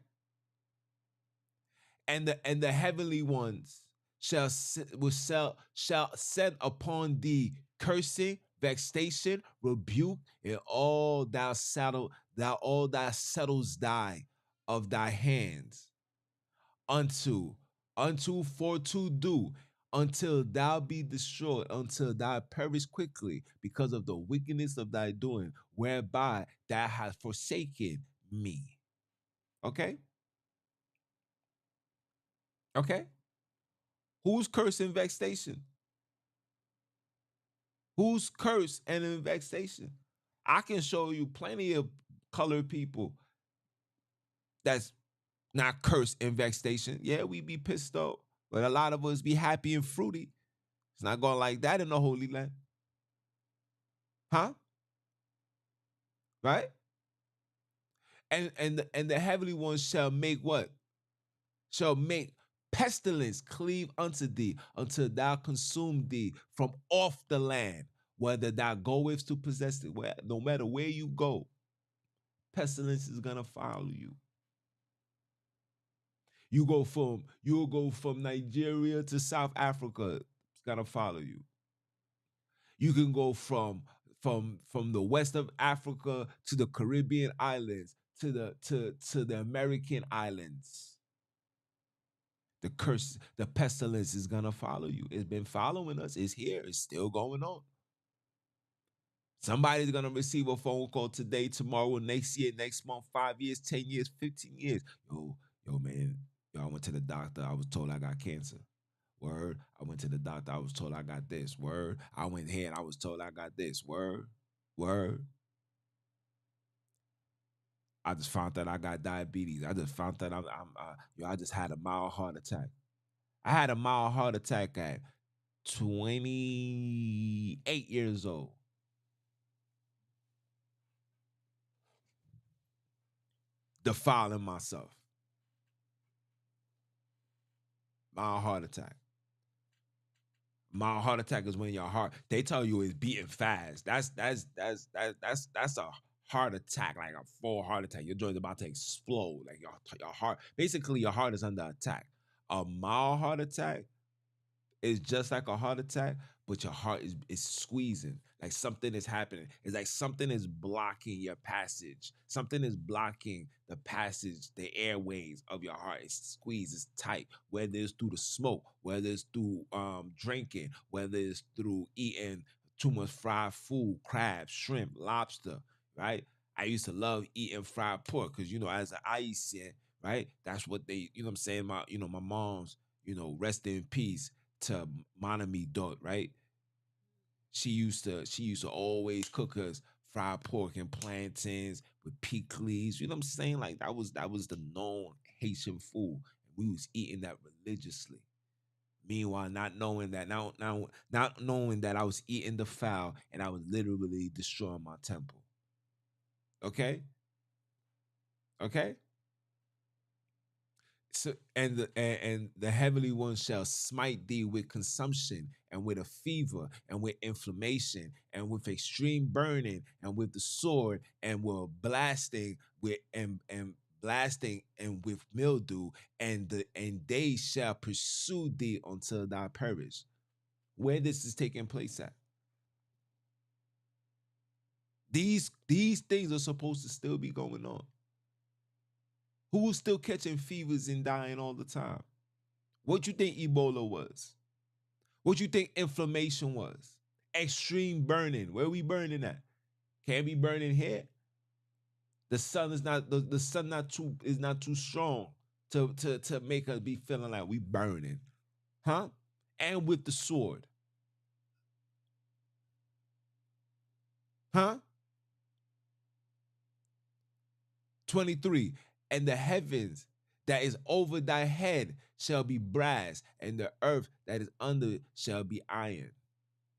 And the heavenly ones shall send upon thee cursing, vexation, rebuke, and all thou settles die of thy hands unto for to do until thou be destroyed, until thou perish quickly because of the wickedness of thy doing, whereby thou hast forsaken me. Okay? Okay? Who's curse and vexation? Who's curse and in vexation? I can show you plenty of colored people that's not curse and vexation. Yeah, we be pissed off, but a lot of us be happy and fruity. It's not going like that in the Holy Land. Huh? Right? And the heavenly ones shall make what? Shall make pestilence cleave unto thee until thou consume thee from off the land, whether thou goest to possess it. No matter where you go, pestilence is gonna follow you. You'll go from Nigeria to South Africa, it's gonna follow you. You can go from the west of Africa to the Caribbean islands to the American islands. The curse, the pestilence is gonna follow you. It's been following us. It's here. It's still going on. Somebody's gonna receive a phone call today, tomorrow, next year, next month, 5 years, 10 years, 15 years. Yo, man. Yo, I went to the doctor. I was told I got cancer. Word. I went to the doctor. I was told I got this. Word. I went here and I was told I got this. Word. Word. I just found that I got diabetes. I just found that I just had a mild heart attack. I had a mild heart attack at 28 years old. Defiling myself. Mild heart attack. Mild heart attack is when your heart, they tell you it's beating fast. That's a heart attack, like a full heart attack. Your joint's about to explode. Like your heart, basically your heart is under attack. A mild heart attack is just like a heart attack, but your heart is squeezing. Like something is happening. It's like something is blocking your passage. Something is blocking the passage, the airways of your heart. It's squeezed, it's tight. Whether it's through the smoke, whether it's through drinking, whether it's through eating too much fried food, crab, shrimp, lobster, right? I used to love eating fried pork because, as an Haitian, right? That's what they, what I'm saying? My mom's, rest in peace to Monami Dot, right? She used to always cook us fried pork and plantains with pickles. You know what I'm saying? Like that was the known Haitian food. we was eating that religiously. Meanwhile, not knowing that not knowing that I was eating the fowl and I was literally destroying my temple. Okay? Okay? So and the heavenly one shall smite thee with consumption and with a fever and with inflammation and with extreme burning and with the sword and with blasting with and blasting and with mildew and they shall pursue thee until thou perish. Where this is taking place at? These things are supposed to still be going on. Who's still catching fevers and dying all the time? What you think Ebola was? What you think inflammation was? Extreme burning. Where we burning at? Can't be burning here. The sun is not the sun is not too strong to make us be feeling like we burning. Huh? And with the sword. Huh? 23. And the heavens that is over thy head shall be brass, and the earth that is under it shall be iron,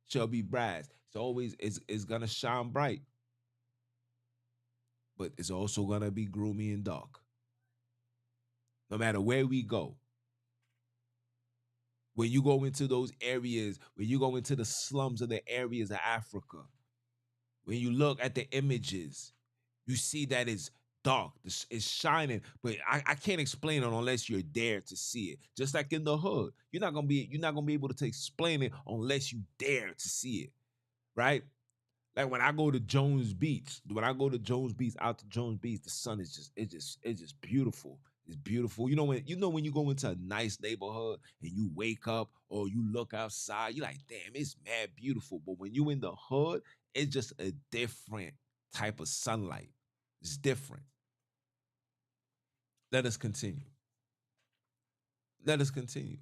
shall be brass. It's gonna shine bright, but it's also gonna be gloomy and dark. No matter where we go. When you go into those areas, when you go into the slums of the areas of Africa, when you look at the images, you see that it's dark, it's shining, but I can't explain it unless you're there to see it. Just like in the hood, you're not gonna be able to explain it unless you dare to see it, right? Like when I go to Jones Beach, out to Jones Beach, the sun is just beautiful. It's beautiful. You know when you go into a nice neighborhood and you wake up or you look outside, you're like, damn, it's mad beautiful. But when you in the hood, it's just a different type of sunlight. It's different. Let us continue. Let us continue.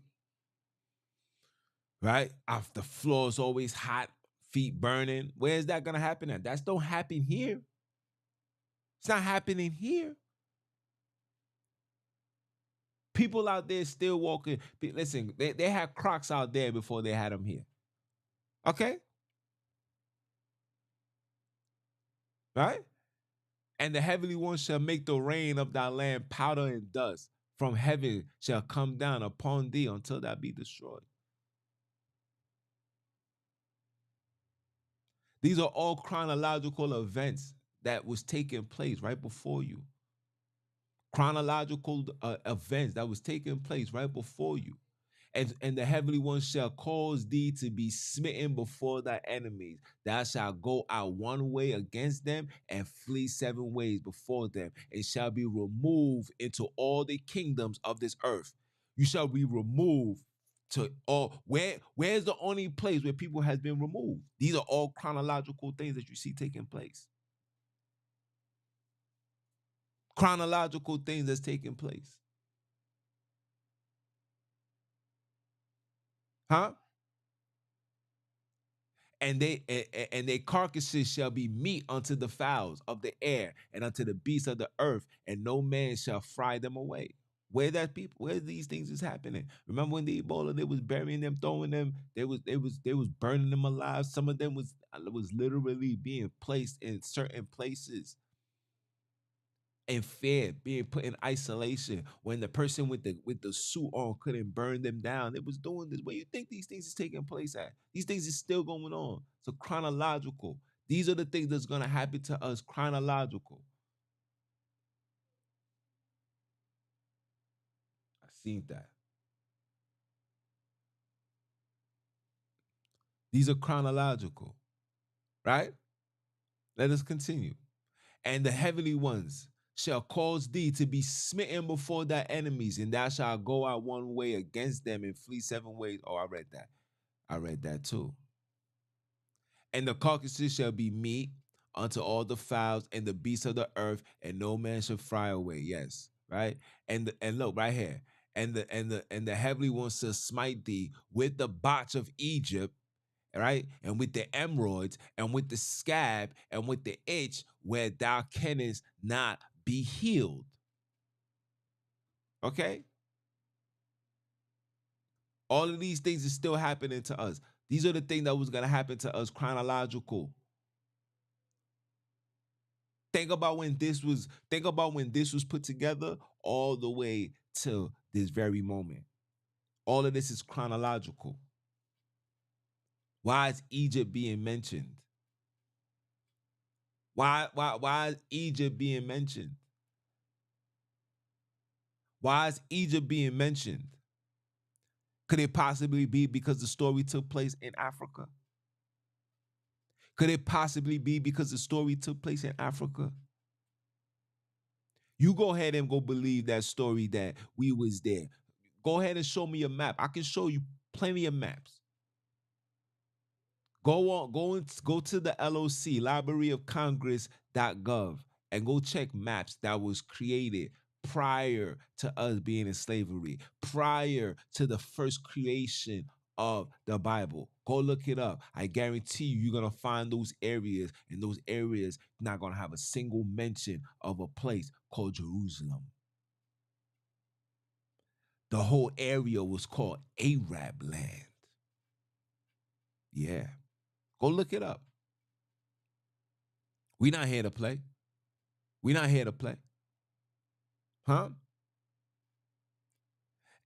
Right? The floor is always hot, feet burning. Where is that gonna happen at? That's don't happen here. It's not happening here. People out there still walking. Listen, they had Crocs out there before they had them here. Okay? Right? And the heavenly one shall make the rain of thy land powder and dust. From heaven shall come down upon thee until thou be destroyed. These are all chronological events that was taking place right before you. Chronological events that was taking place right before you. And the heavenly one shall cause thee to be smitten before thy enemies. Thou shalt go out one way against them and flee 7 ways before them, and shall be removed into all the kingdoms of this earth. You shall be removed to all. Where's the only place where people has been removed? These are all chronological things that you see taking place. Chronological things that's taking place. Huh? And they carcasses shall be meat unto the fowls of the air and unto the beasts of the earth, and no man shall fry them away. Where these things is happening? Remember when the Ebola, they was burying them, throwing them, they was burning them alive. Some of them was literally being placed in certain places and fed, being put in isolation. When the person with the suit on couldn't burn them down, it was doing this. Where you think these things is taking place at? These things is still going on. So chronological. These are the things that's gonna happen to us. Chronological. I seen that. These are chronological, right? Let us continue. And the heavenly ones shall cause thee to be smitten before thy enemies, and thou shalt go out one way against them and flee 7 ways. Oh, I read that. I read that too. And the carcasses shall be meat unto all the fowls and the beasts of the earth, and no man shall fry away. Yes, right. And look right here. And the heavenly ones shall smite thee with the botch of Egypt, right? And with the emeralds, and with the scab, and with the itch, where thou canst not be healed. Okay? All of these things is still happening to us. These are the things that was going to happen to us chronological. Think about when this was put together all the way to this very moment. All of this is chronological. Why is Egypt being mentioned? Why is Egypt being mentioned? Why is Egypt being mentioned? Could it possibly be because the story took place in Africa? Could it possibly be because the story took place in Africa? You go ahead and go believe that story that we was there. Go ahead and show me a map. I can show you plenty of maps. Go to the LOC, Library of Congress.gov, and go check maps that was created prior to us being in slavery, prior to the first creation of the Bible. Go look it up. I guarantee you're going to find those areas, and those areas not going to have a single mention of a place called Jerusalem. The whole area was called Arab land. Yeah. Go look it up. We're not here to play. We're not here to play. Huh?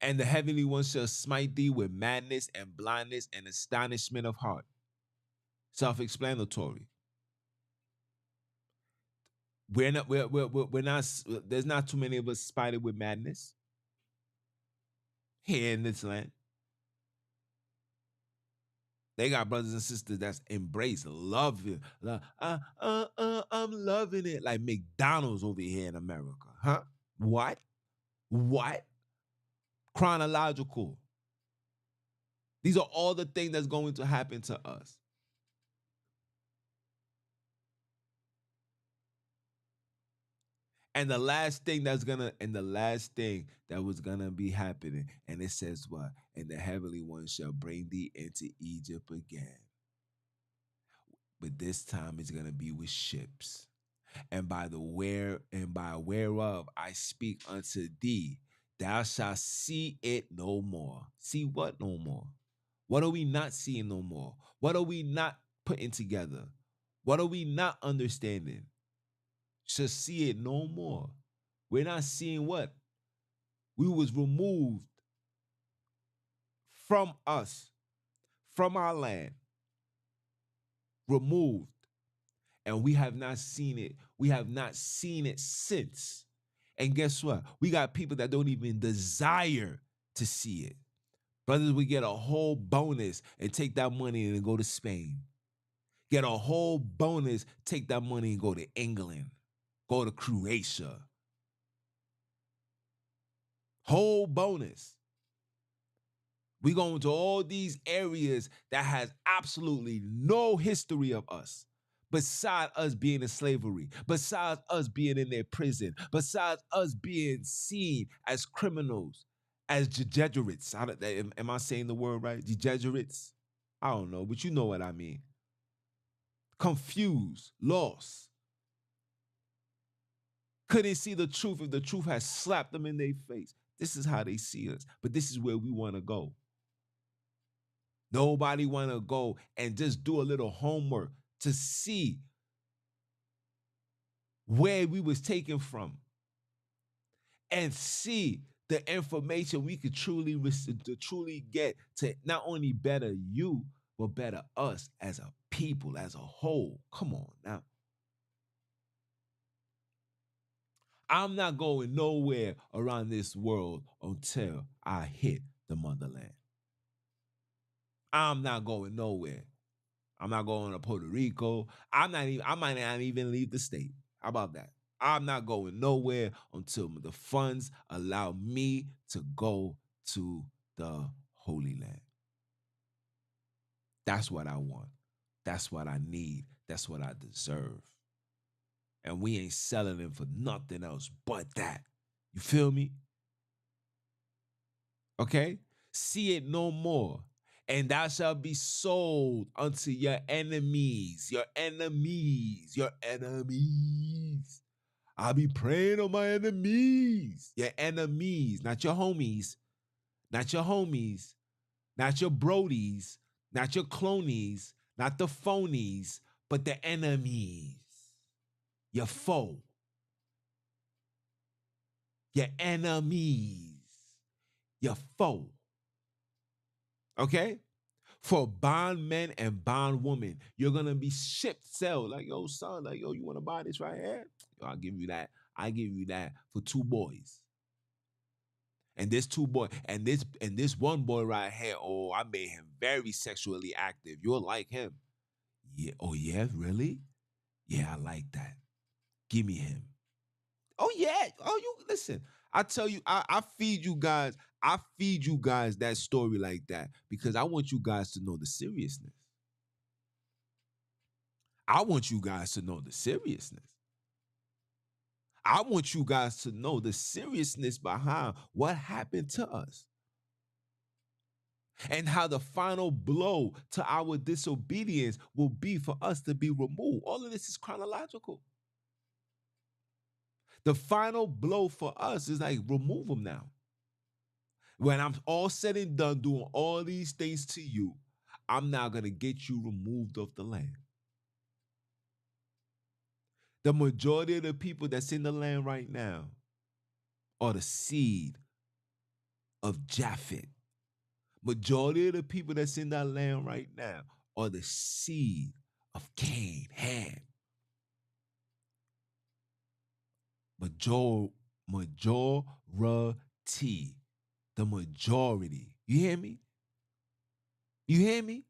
And the heavenly one shall smite thee with madness and blindness and astonishment of heart. Self-explanatory. We're not, there's not too many of us spited with madness here in this land. They got brothers and sisters that's embraced, love it. I'm loving it. Like McDonald's over here in America. Huh? What? Chronological. These are all the things that's going to happen to us. And the last thing that was gonna be happening, and it says what? And the heavenly one shall bring thee into Egypt again. But this time it's gonna be with ships. And by whereof I speak unto thee, thou shalt see it no more. See what no more? What are we not seeing no more? What are we not putting together? What are we not understanding? Shall see it no more. We're not seeing what? We was removed from us, from our land, removed. And we have not seen it. We have not seen it since. And guess what? We got people that don't even desire to see it. Brothers, we get a whole bonus and take that money and go to Spain. Get a whole bonus, take that money and go to England. Go to Croatia. Whole bonus. We go into all these areas that has absolutely no history of us. Besides us being in slavery, besides us being in their prison, besides us being seen as criminals, as degenerates. Am I saying the word right? Degenerates? I don't know, but you know what I mean. Confused, lost. Couldn't see the truth if the truth has slapped them in their face. This is how they see us, but this is where we want to go. Nobody want to go and just do a little homework to see where we was taken from and see the information we could truly get to not only better you, but better us as a people, as a whole. Come on now. I'm not going nowhere around this world until I hit the motherland. I'm not going nowhere. I'm not going to Puerto Rico. I might not even leave the state. How about that? I'm not going nowhere until the funds allow me to go to the Holy Land. That's what I want. That's what I need. That's what I deserve. And we ain't selling them for nothing else but that. You feel me? Okay? See it no more. And thou shalt be sold unto your enemies. Your enemies. Your enemies. I'll be praying on my enemies. Your enemies. Not your homies. Not your homies. Not your brodies, not your clonies, not the phonies, but the enemies. Your foe. Your enemies. Your foe. Okay? For bondmen and bondwomen, you're gonna be shipped, sell. Like, yo, son, like, yo, you wanna buy this right here? Yo, I'll give you that. I give you that for 2 boys. And this 2 boy, and this one boy right here, oh, I made him very sexually active. You'll like him. Yeah, oh yeah, really? Yeah, I like that. Give me him. Oh yeah. Oh, you listen. I tell you, I feed you guys. I feed you guys that story like that because I want you guys to know the seriousness. I want you guys to know the seriousness. I want you guys to know the seriousness behind what happened to us and how the final blow to our disobedience will be for us to be removed. All of this is chronological. The final blow for us is like, remove them now. When I'm all said and done doing all these things to you, I'm now going to get you removed off the land. The majority of the people that's in the land right now are the seed of Japhet. Majority of the people that's in that land right now are the seed of Cain, Ham. Majority. The majority. You hear me? You hear me?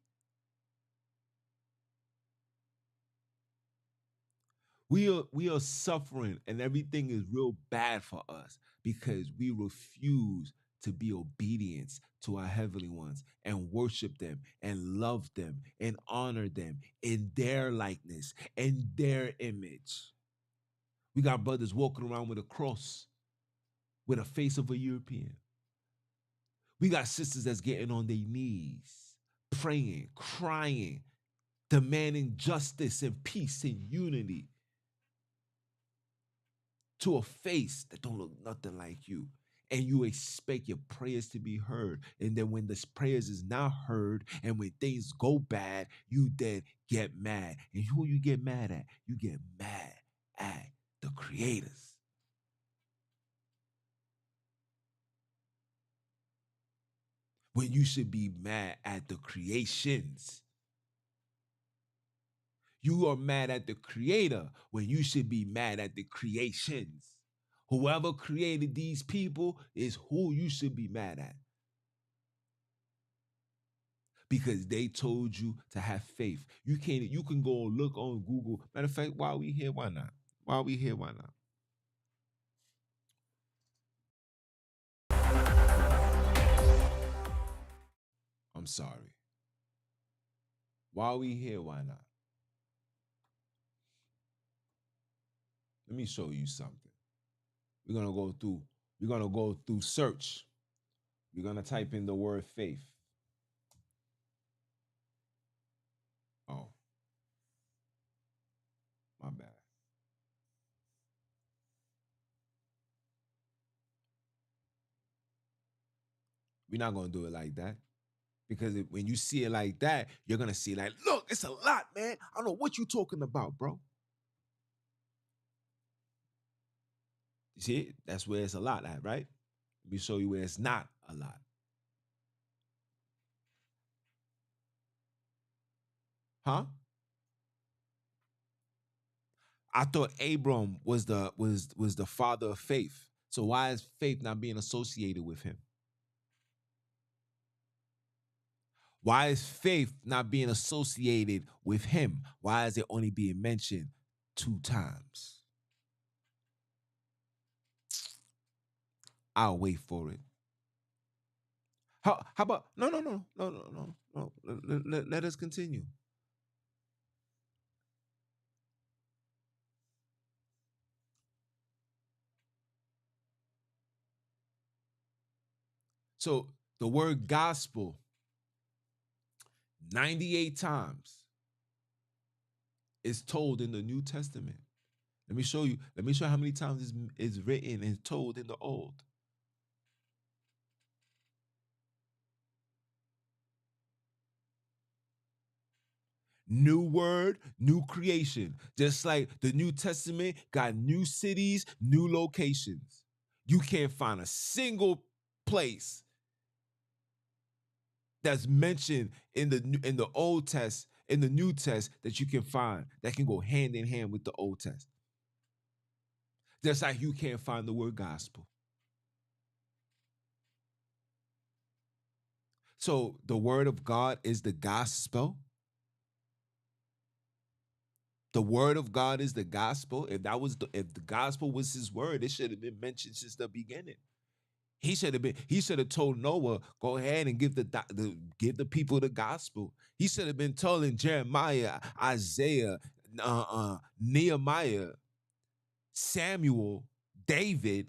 We are suffering and everything is real bad for us because we refuse to be obedient to our heavenly ones and worship them and love them and honor them in their likeness and their image. We got brothers walking around with a cross with a face of a European. We got sisters that's getting on their knees, praying, crying, demanding justice and peace and unity to a face that don't look nothing like you. And you expect your prayers to be heard. And then when the prayers is not heard and when things go bad, you then get mad. And who you get mad at? You get mad at the creators. When you should be mad at the creations. You are mad at the creator when you should be mad at the creations. Whoever created these people is who you should be mad at. Because they told you to have faith. You can go look on Google. Matter of fact, while we here, why not? While we here, why not? I'm sorry. While we here, why not? Let me show you something. We're gonna go through search. We're gonna type in the word faith. Oh, my bad. We're not gonna do it like that. Because when you see it like that, you're gonna see like, look, it's a lot, man. I don't know what you talking about, bro. You see it? That's where it's a lot at, right? Let me show you where it's not a lot. Huh? I thought Abram was the father of faith. So why is faith not being associated with him? Why is faith not being associated with him? Why is it only being mentioned 2 times? I'll wait for it. How about no. Let us continue. So the word gospel 98 times is told in the New Testament. Let me show you how many times it's written and told in the Old. New word, new creation. Just like the New Testament got new cities, new locations. You can't find a single place that's mentioned in the Old Test, in the New Test, that you can find that can go hand in hand with the Old Test. Just like you can't find the word gospel. So the word of God is the gospel. The word of God is the gospel. If the gospel was his word, it should have been mentioned since the beginning. He should have told Noah, go ahead and give the people the gospel. He should have been telling Jeremiah, Isaiah, Nehemiah, Samuel, David.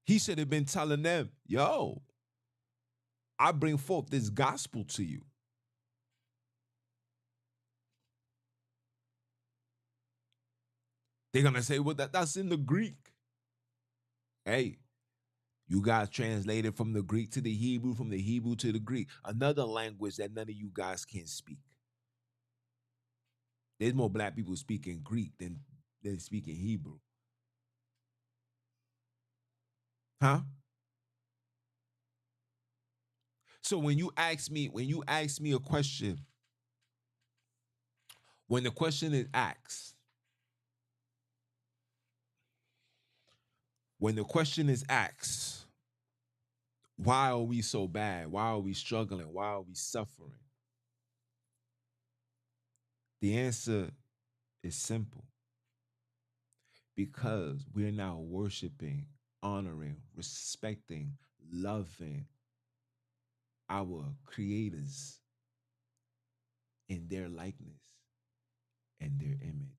He should have been telling them, yo, I bring forth this gospel to you. They're going to say, well, that's in the Greek. Hey, you guys translated from the Greek to the Hebrew, from the Hebrew to the Greek, another language that none of you guys can speak. There's more black people speaking Greek than speaking Hebrew. Huh? So when you ask me a question, when the question is asked, why are we so bad? Why are we struggling? Why are we suffering? The answer is simple. Because we're now worshiping, honoring, respecting, loving our creators in their likeness and their image.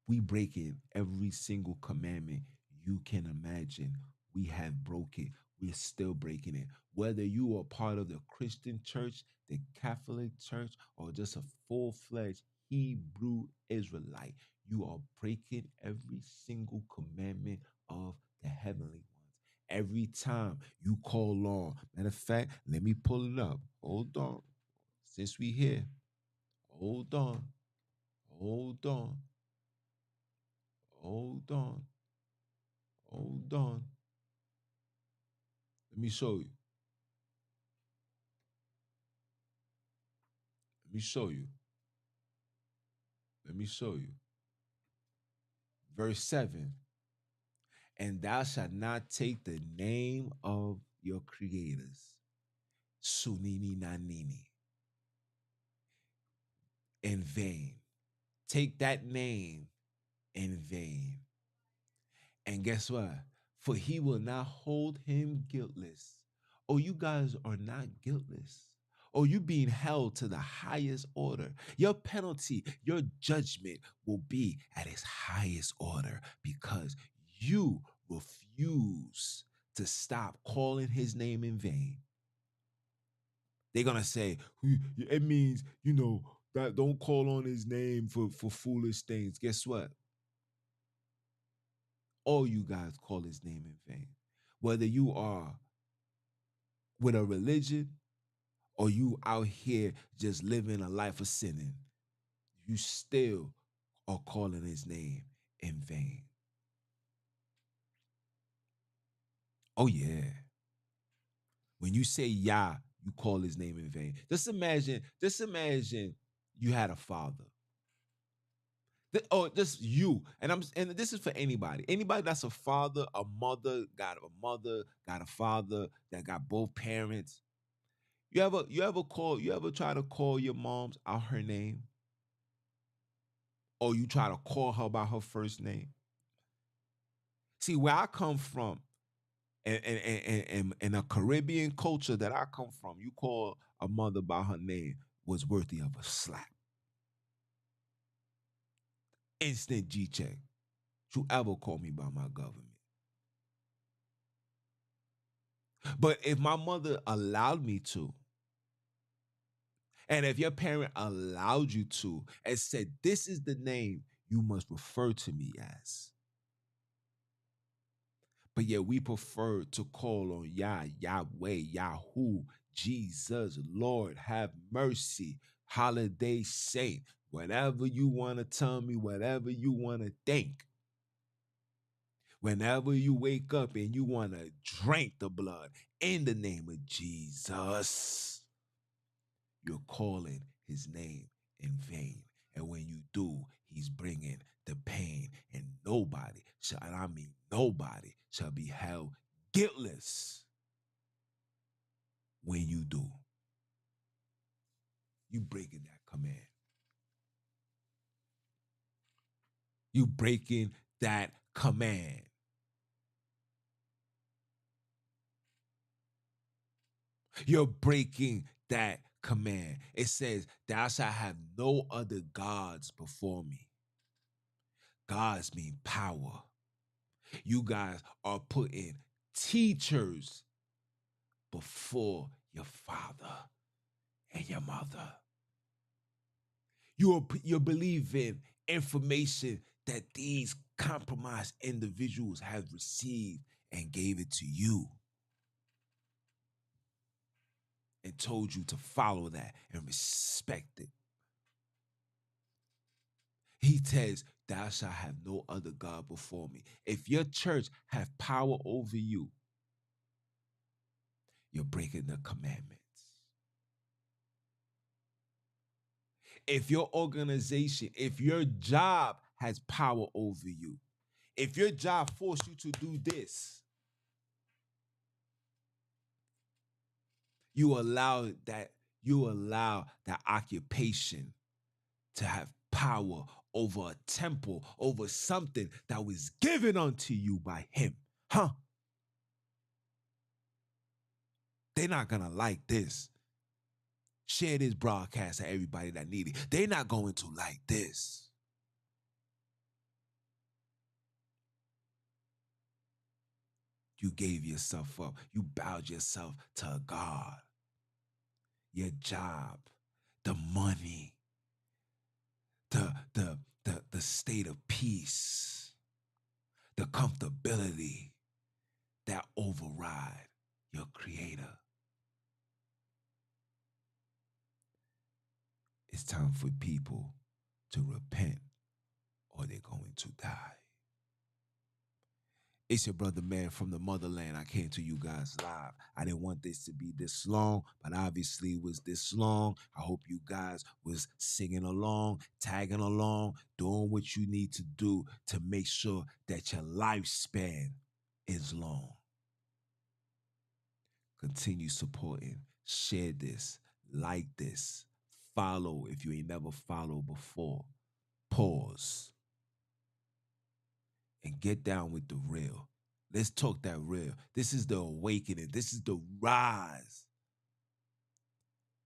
We breaking every single commandment you can imagine. We have broke it. We're still breaking it. Whether you are part of the Christian church, the Catholic church, or just a full-fledged Hebrew Israelite, you are breaking every single commandment of the heavenly ones. Every time you call on. Matter of fact, let me pull it up. Hold on. Since we here, hold on. Hold on. Hold on. Hold on. Let me show you. Let me show you. Let me show you. Verse 7. And thou shalt not take the name of your creators, Sunini Nanini, in vain. Take that name in vain. And guess what? For he will not hold him guiltless. Oh, you guys are not guiltless. Oh, you being held to the highest order. Your penalty, your judgment will be at its highest order because you refuse to stop calling his name in vain. They're going to say, it means, that don't call on his name for foolish things. Guess what? All you guys call his name in vain. Whether you are with a religion or you out here just living a life of sinning, you still are calling his name in vain. Oh yeah. When you say Yah, you call his name in vain. Just imagine you had a father. Just you. And this is for anybody. Anybody that's a father, a mother, got a father that got both parents. You ever try to call your mom's out her name? Or you try to call her by her first name? See, where I come from, and a Caribbean culture that I come from, you call a mother by her name was worthy of a slap. Instant G-check. You ever call me by my government? But if my mother allowed me to, and if your parent allowed you to, and said, this is the name you must refer to me as. But yet we prefer to call on Yah, Yahweh, Yahoo, Jesus, Lord, have mercy. Holiday saint, whatever you want to tell me, whatever you want to think. Whenever you wake up and you want to drink the blood in the name of Jesus, you're calling his name in vain. And when you do, he's bringing the pain, and nobody shall, and I mean nobody, shall be held guiltless when you do. You breaking that command. You breaking that command. You're breaking that command. It says, thou shalt have no other gods before me. Gods mean power. You guys are putting teachers before your father and your mother. You're believing information that these compromised individuals have received and gave it to you and told you to follow that and respect it. He says, thou shalt have no other God before me. If your church have power over you, you're breaking the commandments. If your organization, if your job has power over you, if your job forced you to do this, you allow that occupation to have power over a temple, over something that was given unto you by him. Huh? They're not gonna like this. Share this broadcast to everybody that need it. They're not going to like this. You gave yourself up. You bowed yourself to a God. Your job, the money, the state of peace, the comfortability that override your creator. It's time for people to repent or they're going to die. It's your brother, man, from the motherland. I came to you guys live. I didn't want this to be this long, but obviously it was this long. I hope you guys was singing along, tagging along, doing what you need to do to make sure that your lifespan is long. Continue supporting. Share this. Like this. Follow if you ain't never followed before. Pause. And get down with the real. Let's talk that real. This is the awakening. This is the rise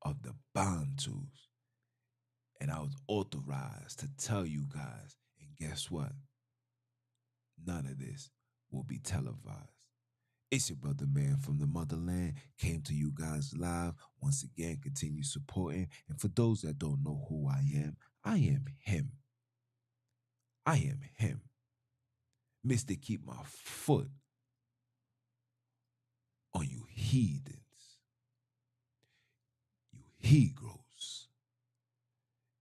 of the Bantus. And I was authorized to tell you guys, and guess what? None of this will be televised. It's your brother, man, from the motherland. Came to you guys live. Once again, continue supporting. And for those that don't know who I am him. I am him. Mr. Keep my foot on you heathens, you he-grows,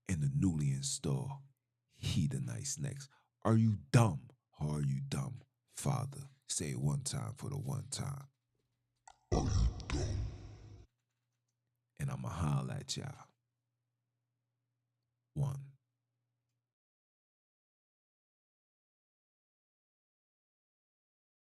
in the newly installed heathenites next. Are you dumb or are you dumb, Father? Say it one time for the one time. Are you dumb? And I'ma holler at y'all. One.